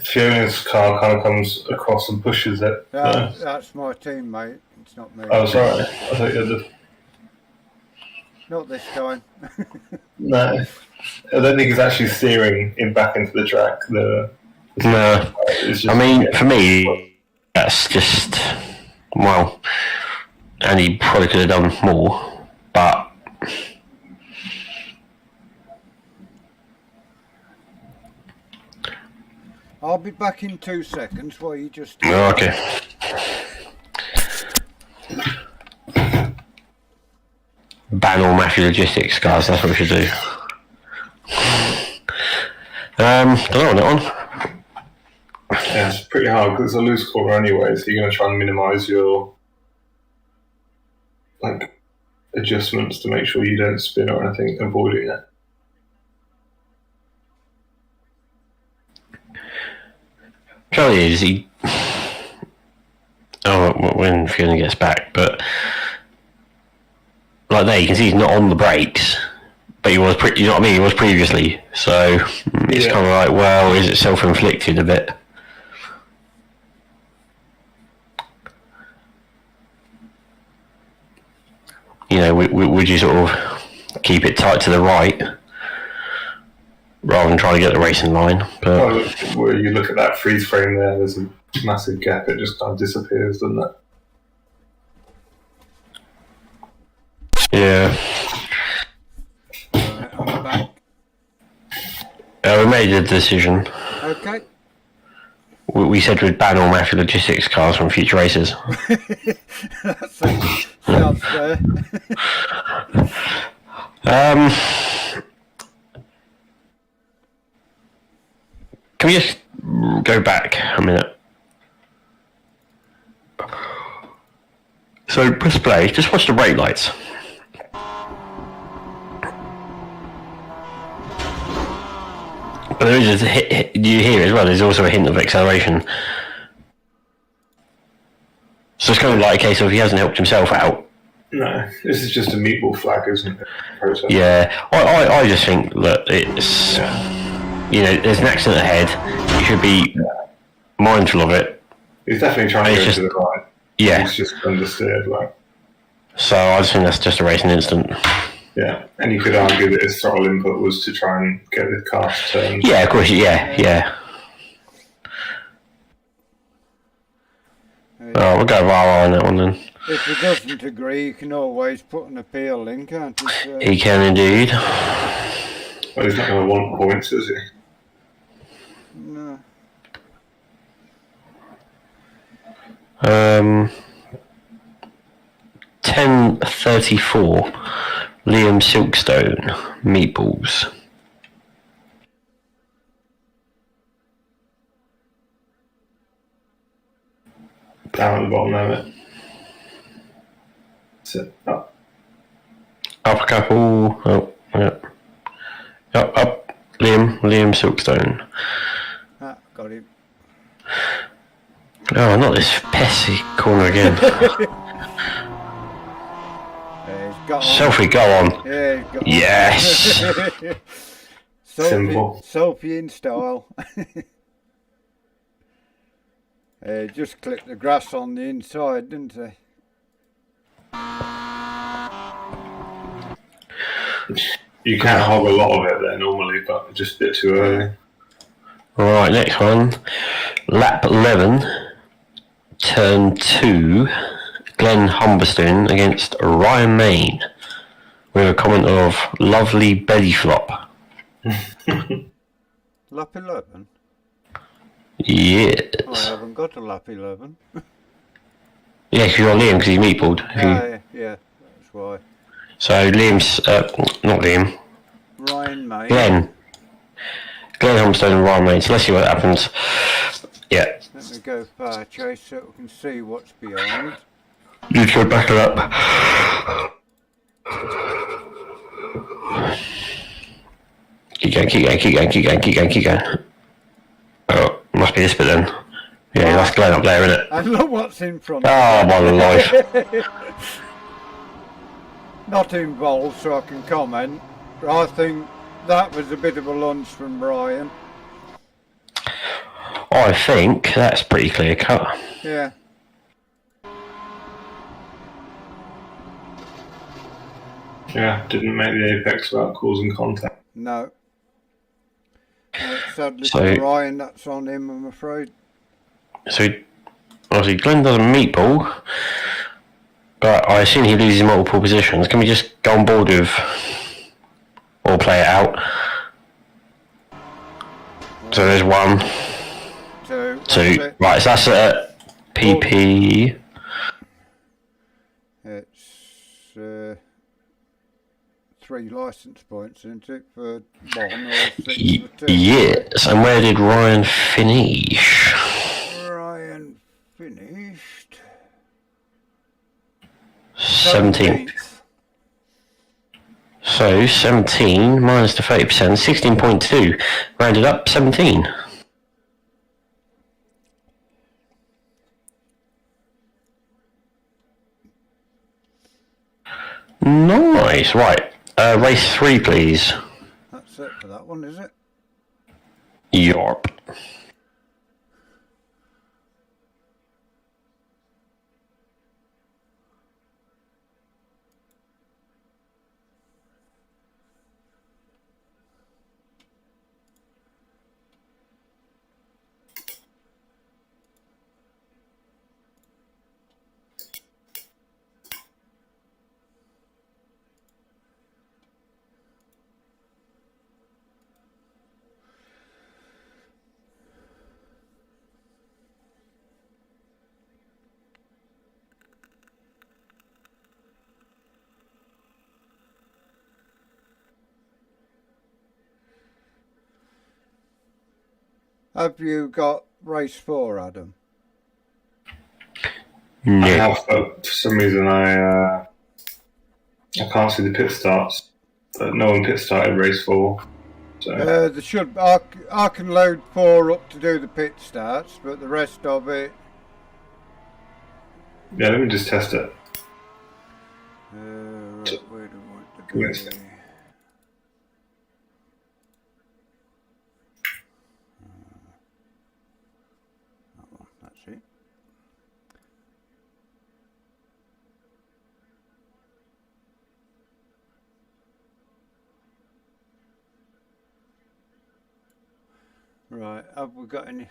Fiona's car kind of comes across and pushes it. That's my teammate. It's not me. Oh, sorry. I thought you had the. Not this time. No. I don't think he's actually steering him back into the track. no. It's just, I mean, for me, that's just and he probably could have done more, but I'll be back in 2 seconds while you just. okay. Ban all Matthew Logistics cars, that's what we should do. Don't know on that one. Yeah, it's pretty hard because it's a loose corner anyway, so you're going to try and minimise your like adjustments to make sure you don't spin or anything, avoiding it. Trouble is, he. Oh, when Fiona gets back, but like there, you can see he's not on the brakes, but he was. You know what I mean? He was previously, so it's kind of like, well, is it self-inflicted a bit? You know, would you sort of keep it tight to the right rather than trying to get the racing line? But Well, where you look at that freeze frame there, there's a massive gap. It just kind of disappears, doesn't it? yeah, Right, I'm back. we made a decision. Okay. We said we'd ban all Mafia Logistics cars from future races. Sounds fair. Can we just go back a minute? So press play. Just watch the brake lights. But there is a hit. You hear it as well. There's also a hint of acceleration. So it's kind of like a case of he hasn't helped himself out. No, this is just a meatball flag, isn't it? Process. Yeah, I just think that it's, you know, there's an accident ahead. You should be mindful of it. He's definitely trying to It's go just- to the right. Yeah. He's just understeered, like. So I just think that's just a racing incident. Yeah, and you could argue that his throttle input was to try and get the car to turn. Yeah, of course. Yeah. Oh, we'll go VAR on that one then. If he doesn't agree, you can always put an appeal in, can't you? So, He can indeed. Well, he's not going to want points, is he? no. 10:34. Liam Silkstone, meatballs. Down at the bottom of it. Sit up. Up a couple. Oh, yeah. Up. Liam Silkstone. Ah, got him. Oh, not this pesky corner again. He's got on. Selfie, go on. Yeah, he's got Yes. on. Simple. Selfie in style. Just clipped the grass on the inside, didn't he? You can't hog a lot of it there normally, but just a bit too early. Right, next one. Lap 11, turn 2, Glenn Humberston against Ryan Main, with a comment of lovely belly flop. Lap 11? Yes. I haven't got a lap 11. Yeah, because you're on Liam because he's meatballed. Yeah, that's why. So Liam's, not Liam, Ryan May. Glenn Humberston and Ryan Main. So let's see what happens. Yeah. Let me go far chase so we can see what's behind. Just go back it up. Keep going. Oh, must be this bit then. Yeah, that's Glenn up there, isn't it? And look what's in front. Oh, my life. Not involved, so I can comment. But I think that was a bit of a lunge from Brian. I think that's pretty clear cut. Yeah. Yeah, didn't make the apex without causing contact. No. Sadly So- for Ryan, that's on him, I'm afraid. So, obviously, Glenn does a meatball, but I assume he loses multiple positions. Can we just go on board with, or play it out? So there's 1, 2. 2. Right, so that's at PP. It's 3 licence points, isn't it, for 1 or 6 for 2? Yes, and where did Ryan finish? Ryan finished 17th. So 17 minus the 30%, 16.2. Rounded up, 17. Nice, right. Race 3, please. That's it for that one, is it? Yarp. Have you got race 4, Adam? I No. have, but for some reason I can't see the pit starts. But no one pit started race 4. So There should. I can load 4 up to do the pit starts, but the rest of it. yeah, let me just test it. Right, where do I want to Yes. be? That one, that's it. Right, have we got any?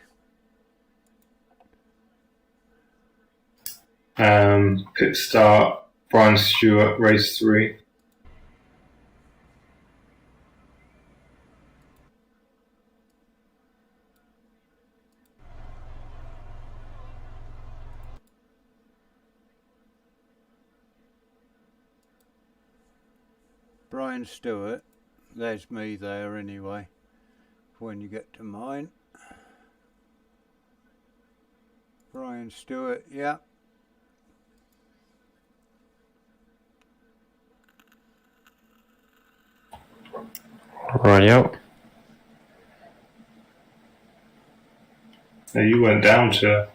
Pit start, Brian Stewart, race 3. Brian Stewart. There's me there anyway. When you get to mine. Brian Stewart, yeah. Rightio. Now you went down to.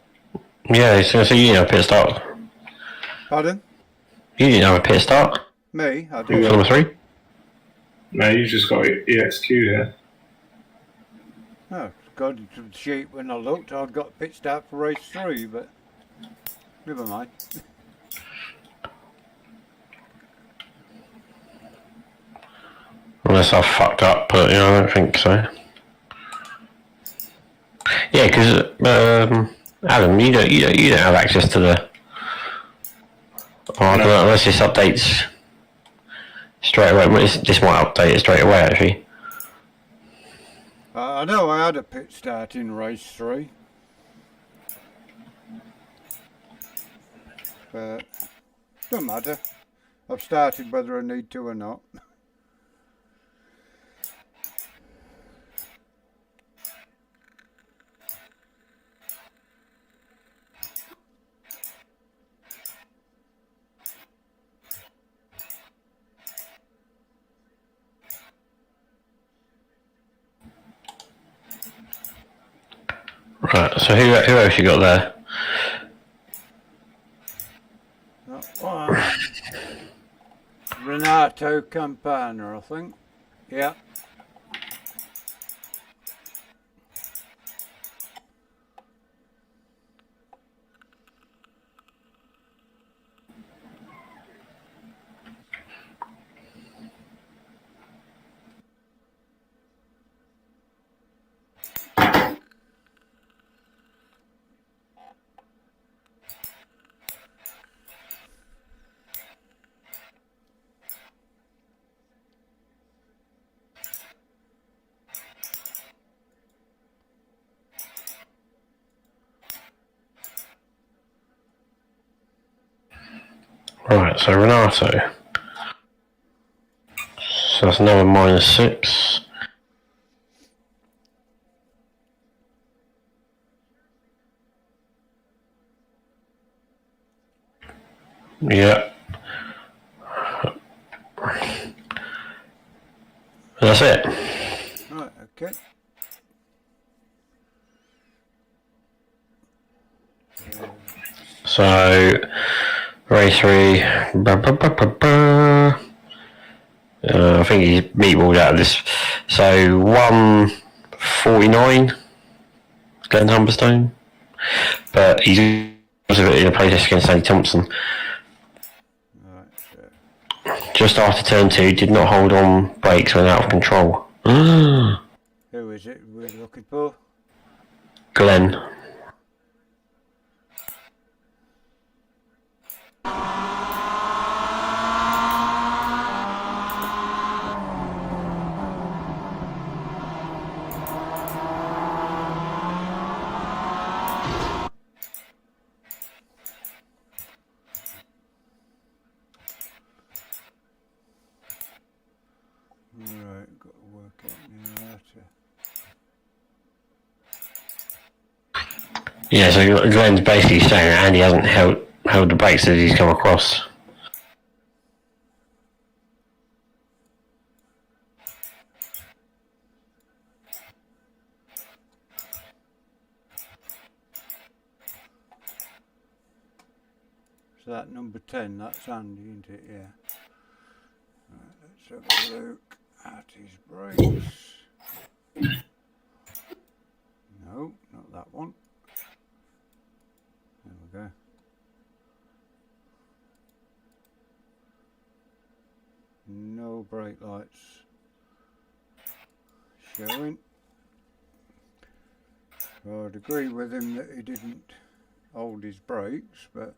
Yeah, so you didn't have a pit start. Pardon? You didn't have a pit start. Me? I For do. number 3? No, you just got EXQ here. Oh, got into the sheet when I looked. I'd got pit start for race 3, but never mind. Unless I've fucked up, but you know, I don't think so. Yeah, because Adam, you don't have access to the. Oh, I don't know, unless this updates straight away. Well, this might update it straight away, actually. I know I had a pit start in race 3. But don't matter. I've started whether I need to or not. Right. So who else you got there? That one. Renato Campana, I think. Yeah. Right. So Renato. So that's another -6. Yeah. That's it. Right, okay. So, race 3. I think he's meatballed out of this. So, 149, Glenn Humberstone. But he's also in a protest against Andy Thompson. Right, so Just after turn 2, did not hold on brakes, went out of control. who is it we're looking for? Glenn. Right, got to work out now how to... Yeah, so Glenn's basically saying that Andy hasn't held the brakes as he's come across. So that number 10, that's Andy, isn't it? Yeah. Right, let's have a look at his brakes. No, not that one. There we go. No brake lights showing. So I'd agree with him that he didn't hold his brakes, but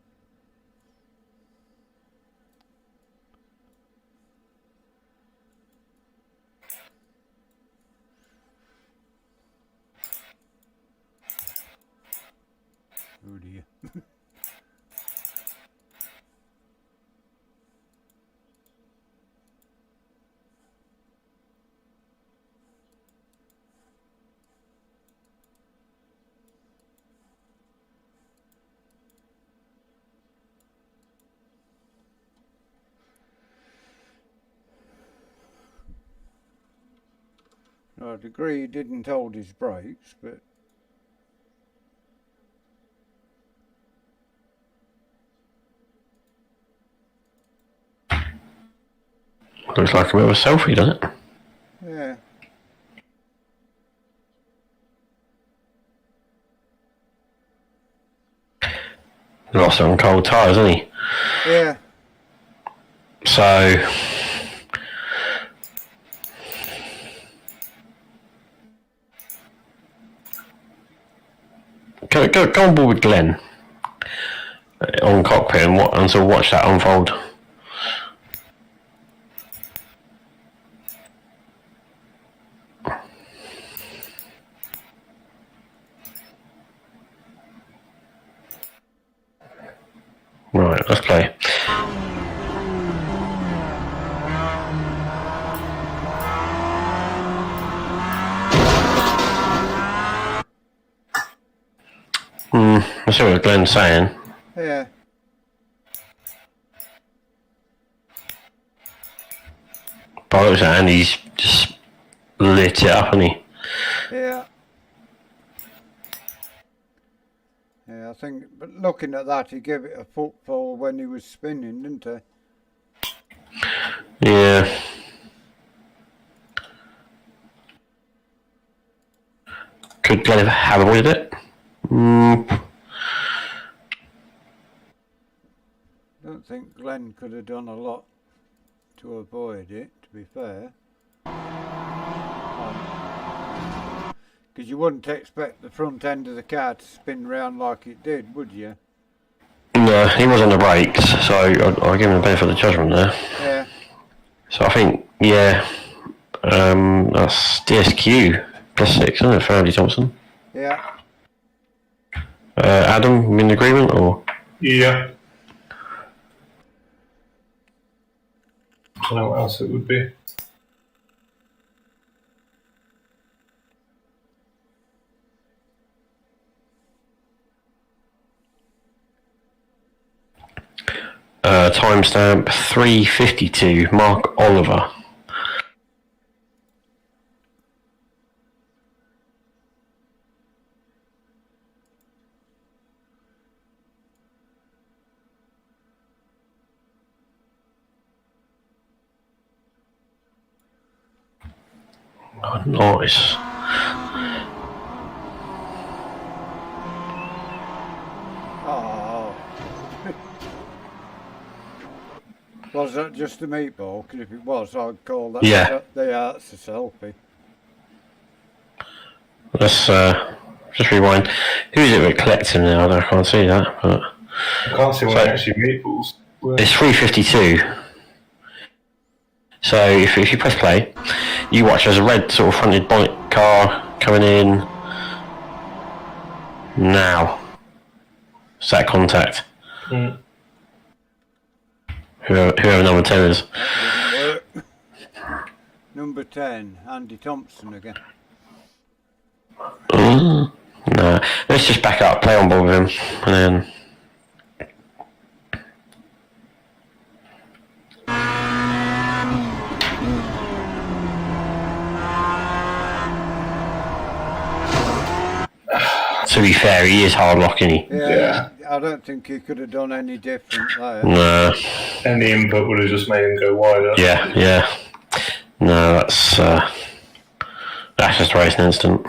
oh dear. I'd agree he didn't hold his brakes, but Looks like a bit of a selfie, doesn't it? yeah. Lost it on cold tyres, hasn't he? Yeah. So, go on board with Glenn on cockpit and sort of watch that unfold. Right, let's play. I see what Glenn's saying. Yeah. But it looks like Andy's just lit it up, hasn't he? Yeah. Yeah, I think, but looking at that, he gave it a footfall when he was spinning, didn't he? Yeah. Could Glenn have avoided it? I don't think Glenn could have done a lot to avoid it, to be fair. Because you wouldn't expect the front end of the car to spin round like it did, would you? No, he was on the brakes, so I'll give him the benefit of the judgment there. Yeah. So I think, yeah, that's DSQ +6, isn't it, for Andy Thompson? Yeah. Adam, you in agreement, or? Yeah. I don't know what else it would be. Timestamp 3:52. Mark Oliver. Oh, nice. Oh. Was that just a meatball? Because if it was, I'd call that Yeah. the art's a selfie. Let's just rewind. Who is it that collects him now? I can't see that, but I can't see when actually meatballs were. it's 3:52. So if you press play, you watch there's a red sort of fronted bonnet car coming in now. Set contact. Mm. Whoever number 10 is. That didn't work. Number 10, Andy Thompson again. No. Let's just back up, play on board with him, and then. To be fair, he is hard locking, he? Yeah. I don't think he could have done any different there. No. And the input would have just made him go wider. Yeah. No, that's just racing instant.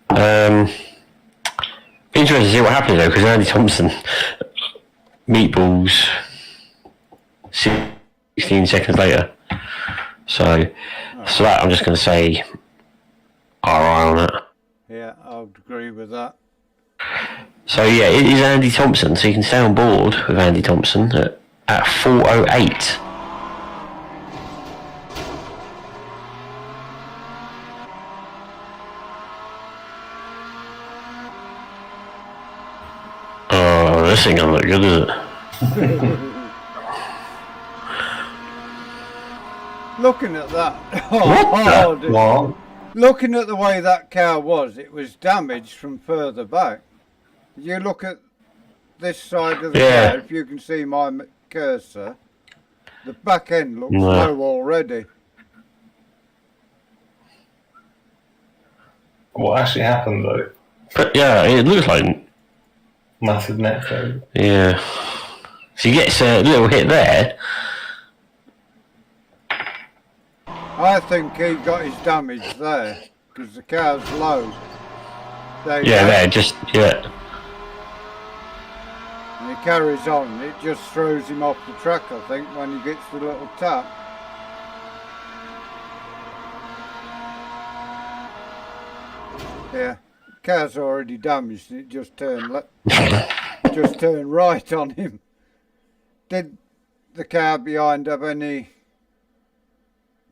Be interesting to see what happens though, because Andy Thompson, meatballs, 16 seconds later. So that I'm just going to say RI on it. Yeah, I would agree with that. So yeah, it is Andy Thompson, so you can stay on board with Andy Thompson at 4:08. Oh, this ain't gonna look good, is it? Looking at that. What dear. What? Looking at the way that car was, it was damaged from further back. You look at this side of the Yeah. car, if you can see my cursor, the back end looks No. low already. What actually happened though? But yeah, it looks like Massive neck code. yeah. So he gets a little hit there. I think he got his damage there, because the car's low. There you Yeah, go. there, just yeah. And he carries on, it just throws him off the track, I think, when he gets the little tap. Yeah, car's already damaged, and it just turned just turned right on him. Did the car behind have any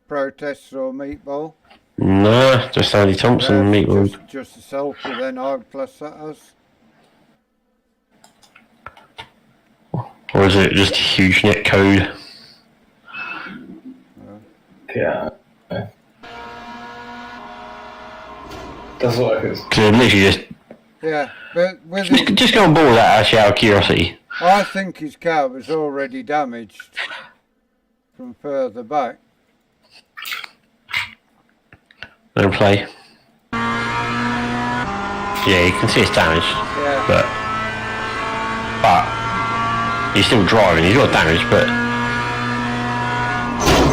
protests or meatball? No, just Andy Thompson, meatball. Just a selfie then, I would class that as. Or is it just a huge net code? Yeah. Does look like it's. Because it literally just Yeah, but with it, just go on board with that actually out of curiosity. I think his car was already damaged from further back. Don't play. Yeah, you can see it's damaged, Yeah, but he's still driving. He's got damage, but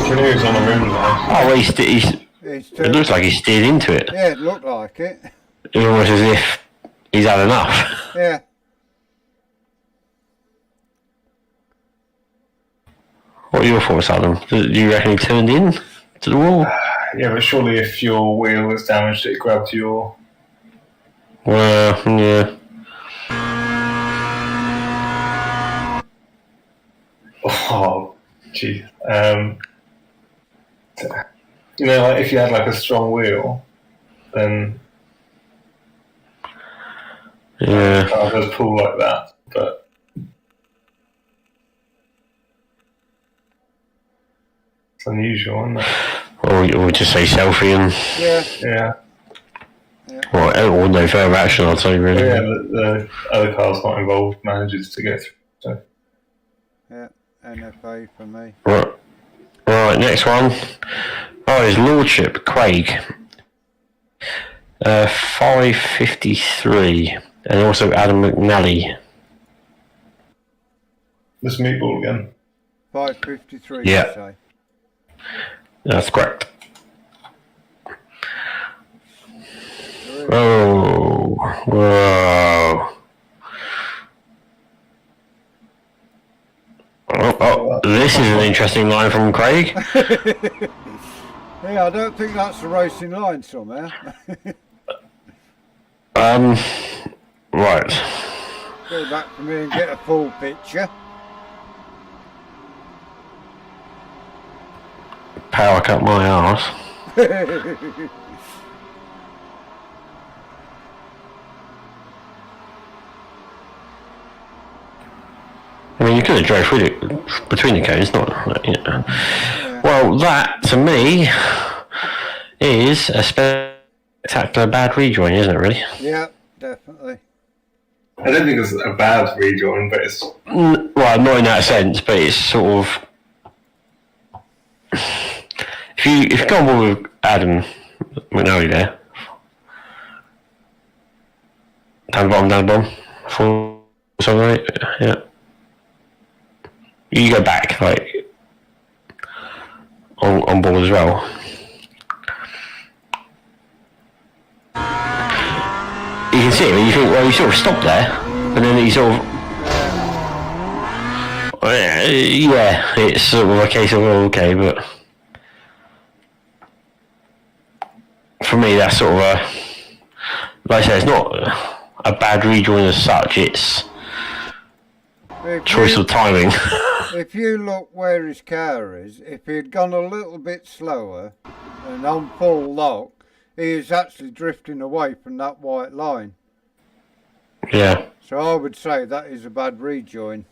Canoe's on the rim now. oh, well, he's it's it looks like he steered into it. yeah, it looked like it. It's almost as if he's had enough. Yeah, What are your thoughts, Adam? Do you reckon he turned in to the wall? Yeah, but surely if your wheel was damaged, it grabbed your. Well, yeah. Oh, gee. You know, like if you had like a strong wheel, then Yeah. car does pull like that. But it's unusual, isn't it? Or just say selfie and yeah, Yeah. or no further action, I'd say, But really. yeah, the other car's not involved manages to get through. So. NFA for me. Right, next one. Oh, his Lordship, Craig. 553. And also Adam McNally. This meatball again. 553, Yeah. you say? That's correct. Oh, whoa. Oh, this is an interesting line from Craig. Yeah, I don't think that's a racing line somehow. Right. Go back for me and get a full picture. Power cut my arse. I mean, you could have drove through between the cones, not like, you know. Yeah. Well, that to me is a spectacular bad rejoin, isn't it? Really? Yeah, definitely. I don't think it's a bad rejoin, but it's Well, not in that sense, but it's sort of. If you go on board with Adam McNally there, down the bottom, full something right, yeah. You go back like on board as well. You can see it, and you think, well, you sort of stop there, and then you sort of, yeah, it's sort of a case of, well, okay, but for me, that's sort of a, like I say, it's not a bad rejoin as such, it's choice of timing. If you look where his car is, if he'd gone a little bit slower and on full lock, he is actually drifting away from that white line. Yeah. So I would say that is a bad rejoin.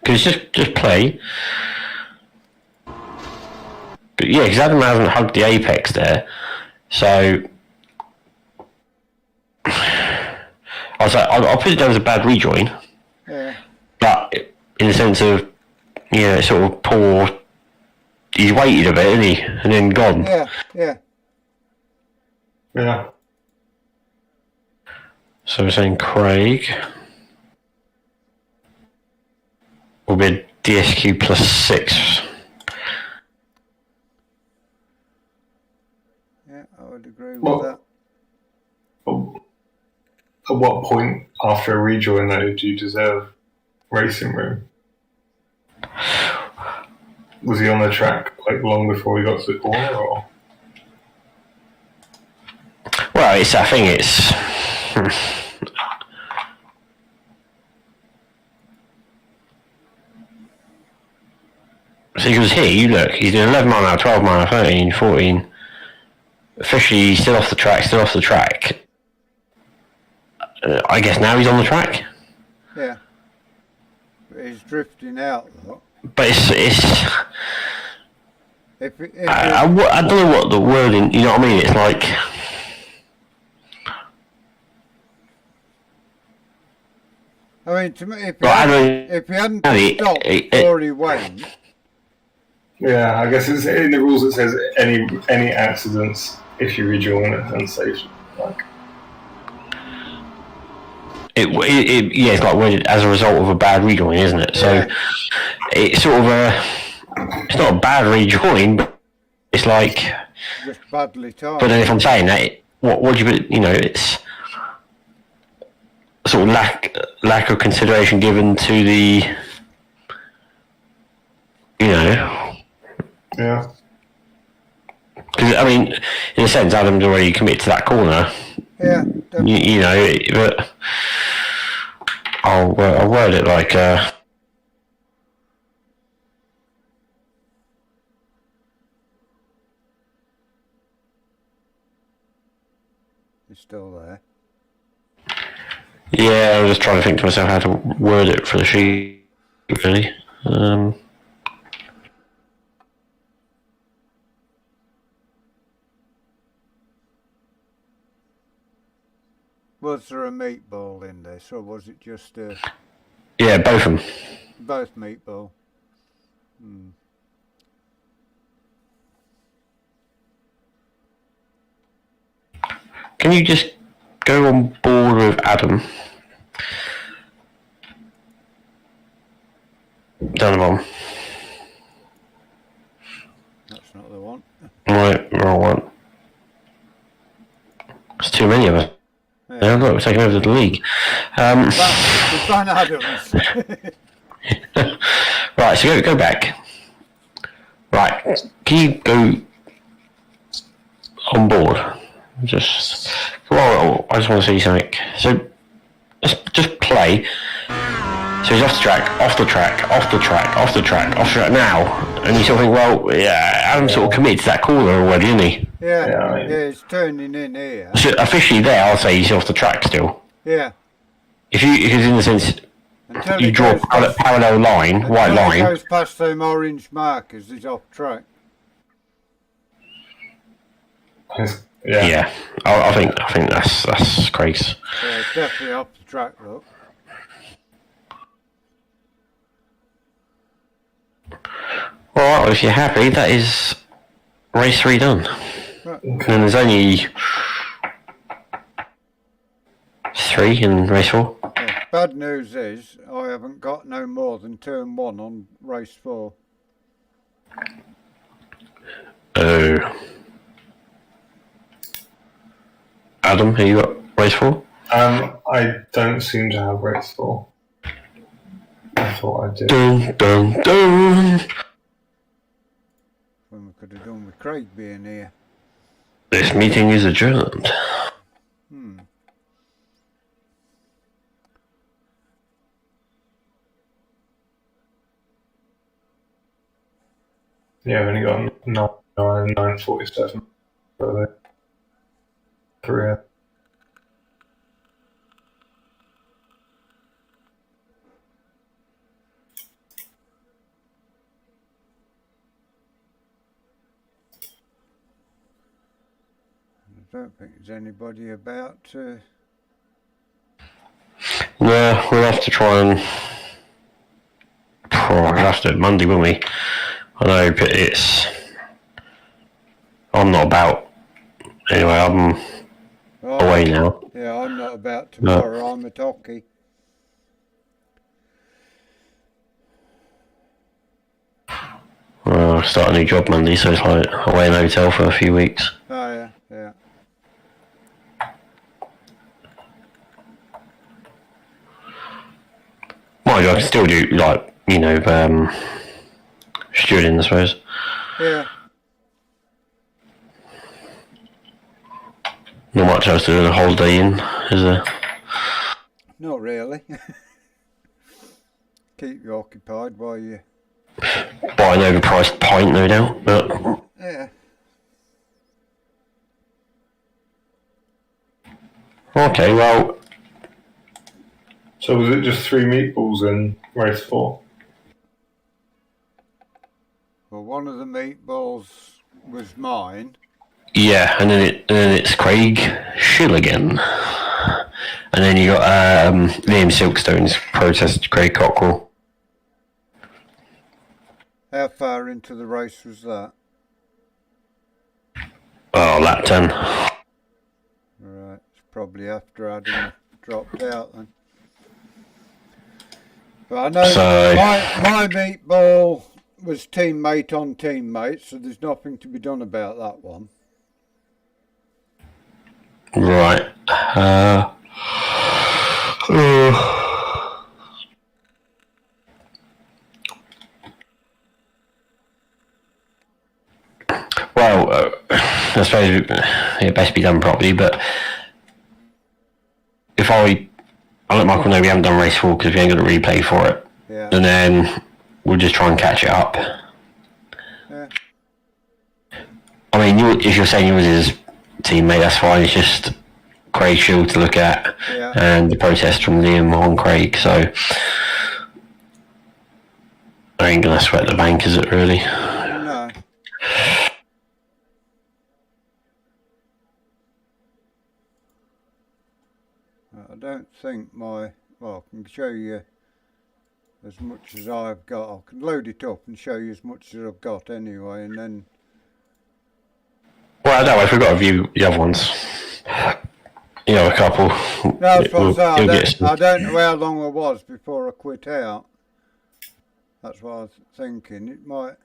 Because just play. But yeah, because Adam hasn't hugged the apex there, so I'll put it down as a bad rejoin. Yeah. But in the sense of, you know, sort of poor. He's waited a bit, hasn't he, and then gone. Yeah, yeah. yeah. So we're saying Craig will be a DSQ +6. Yeah, I would agree with that. At what point after a rejoin though do you deserve racing room? Was he on the track like long before we got to the corner, or? Well, it's that thing. It's so he was here. You look. He's doing 11 mile an hour, 12 mile an hour, 13, 14. Officially, still off the track. Still off the track. I guess now he's on the track. Yeah. But he's drifting out though. But it's I don't know what the wording, you know what I mean? It's like, I mean, to me, if he hadn't stopped before he went. Yeah, I guess it's in the rules. It says any accidents if you rejoin it unsafe. Like. Yeah, it's like as a result of a bad rejoin, isn't it? So Yeah. it's sort of it's not a bad rejoin, but it's like Just badly timed. But then if I'm saying that, what do you know? It's sort of lack of consideration given to the, you know. Yeah. Because I mean, in a sense, Adam's already committed to that corner. Yeah. You know, but I'll word it like. He's still there. Yeah, I'm just trying to think to myself how to word it for the sheet, really. Was there a meatball in this, or was it just Yeah, both of them. both meatball? Can you just go on board with Adam? Down the bottom. That's not the one. Right, wrong one. There's too many of us. Yeah, look, we're taking over the league. The Van Adams. Right, so go back. Right, can you go on board? Just, well, I just want to see something. So, just play. So he's off the track, off the track, off the track, off the track, off the track now. And you sort of think, well, yeah, Adam sort of committed to that corner already, isn't he? Yeah, it's turning in here. So officially there, I'll say he's off the track still. Yeah. Because in the sense, Until you it draw goes a parallel line, white until it line. goes past them orange markers, he's off track. Yeah, I think that's Craig's. Yeah, it's definitely off the track, look. All right, if you're happy, that is race 3 done. Right. And there's only 3 in race 4. Yeah. Bad news is, I haven't got no more than turn 1 on race 4. Oh. Adam, have you got race 4? I don't seem to have race 4. I thought I did. Dun, dun, dun. When we could have done with Craig being here. This meeting is adjourned. Yeah, I've only got 947 for the career. I don't think there's anybody about. No, we'll have to try and. We'll have to do it Monday, won't we? I know, but it's. I'm not about. Anyway, I'm away now. Yeah, I'm not about tomorrow. No. I'm at hockey. Well, I start a new job Monday, so it's like away in a hotel for a few weeks. Oh, yeah, yeah. Mind you, I can still do, like, you know, stewarding, I suppose. Yeah. Not much else to do the whole day in, is there? Not really. Keep you occupied while you... Buy an overpriced pint, no doubt, but... Yeah. Okay, well... So was it just 3 meatballs in race 4? Well, one of the meatballs was mine. Yeah, and then it's Craig Shilligan. And then you got Liam Silkstone's protest Craig Cockrell. How far into the race was that? Oh, lap 10. Right, it's probably after Adam dropped out then. But I know So, my meatball was teammate on teammate, so there's nothing to be done about that one. right. Well, I suppose it best be done properly, but if I let Michael know we haven't done race 4 because we ain't got a replay for it, Yeah. and then we'll just try and catch it up. Yeah. I mean, if you're saying yours is teammate, that's fine. It's just Craig Shield to look at, Yeah. and the protest from Liam on Craig. So I ain't gonna sweat the bank, is it really? No. I don't think well, I can show you as much as I've got. I can load it up and show you as much as I've got anyway, and then... Well, that way, if we've got to view the other ones, you know, a couple. That's what I you'll say. I don't know how long I was before I quit out. That's what I was thinking. It might...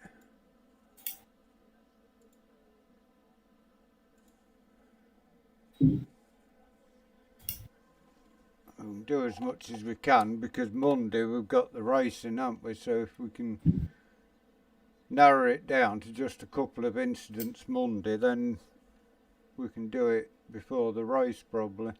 We'll do as much as we can, because Monday we've got the racing, haven't we? So if we can narrow it down to just a couple of incidents Monday, then we can do it before the race probably.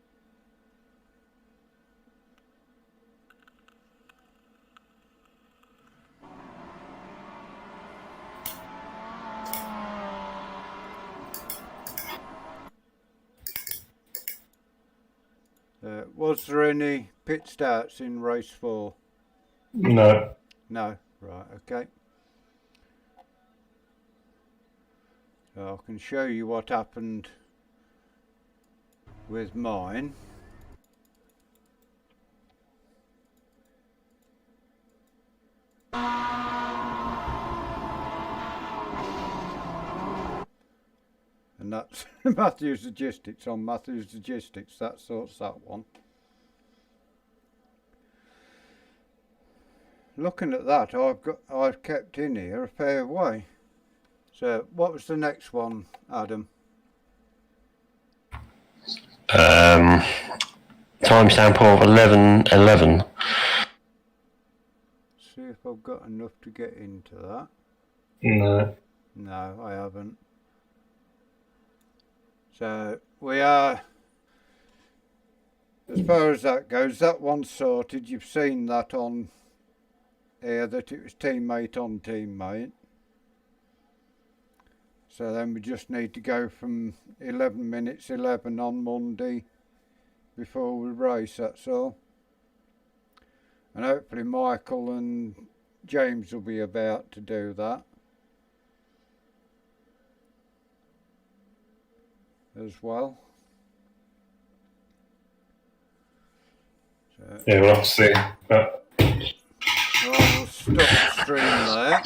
Was there any pit starts in race 4? No. No, right, okay. So I can show you what happened with mine. And that's Matthew's Logistics on Matthew's Logistics. That sorts that one. Looking at that, I've kept in here a fair way. So what was the next one, Adam? Timestamp of 11:11. See if I've got enough to get into that. No. No, I haven't. So we are, as far as that goes, that one's sorted. You've seen that on here, that it was teammate on teammate. So then we just need to go from 11 minutes 11 on Monday before we race, that's all. And hopefully Michael and James will be about to do that as well. So, Yeah, we'll have to see. But well, we'll stop the stream there.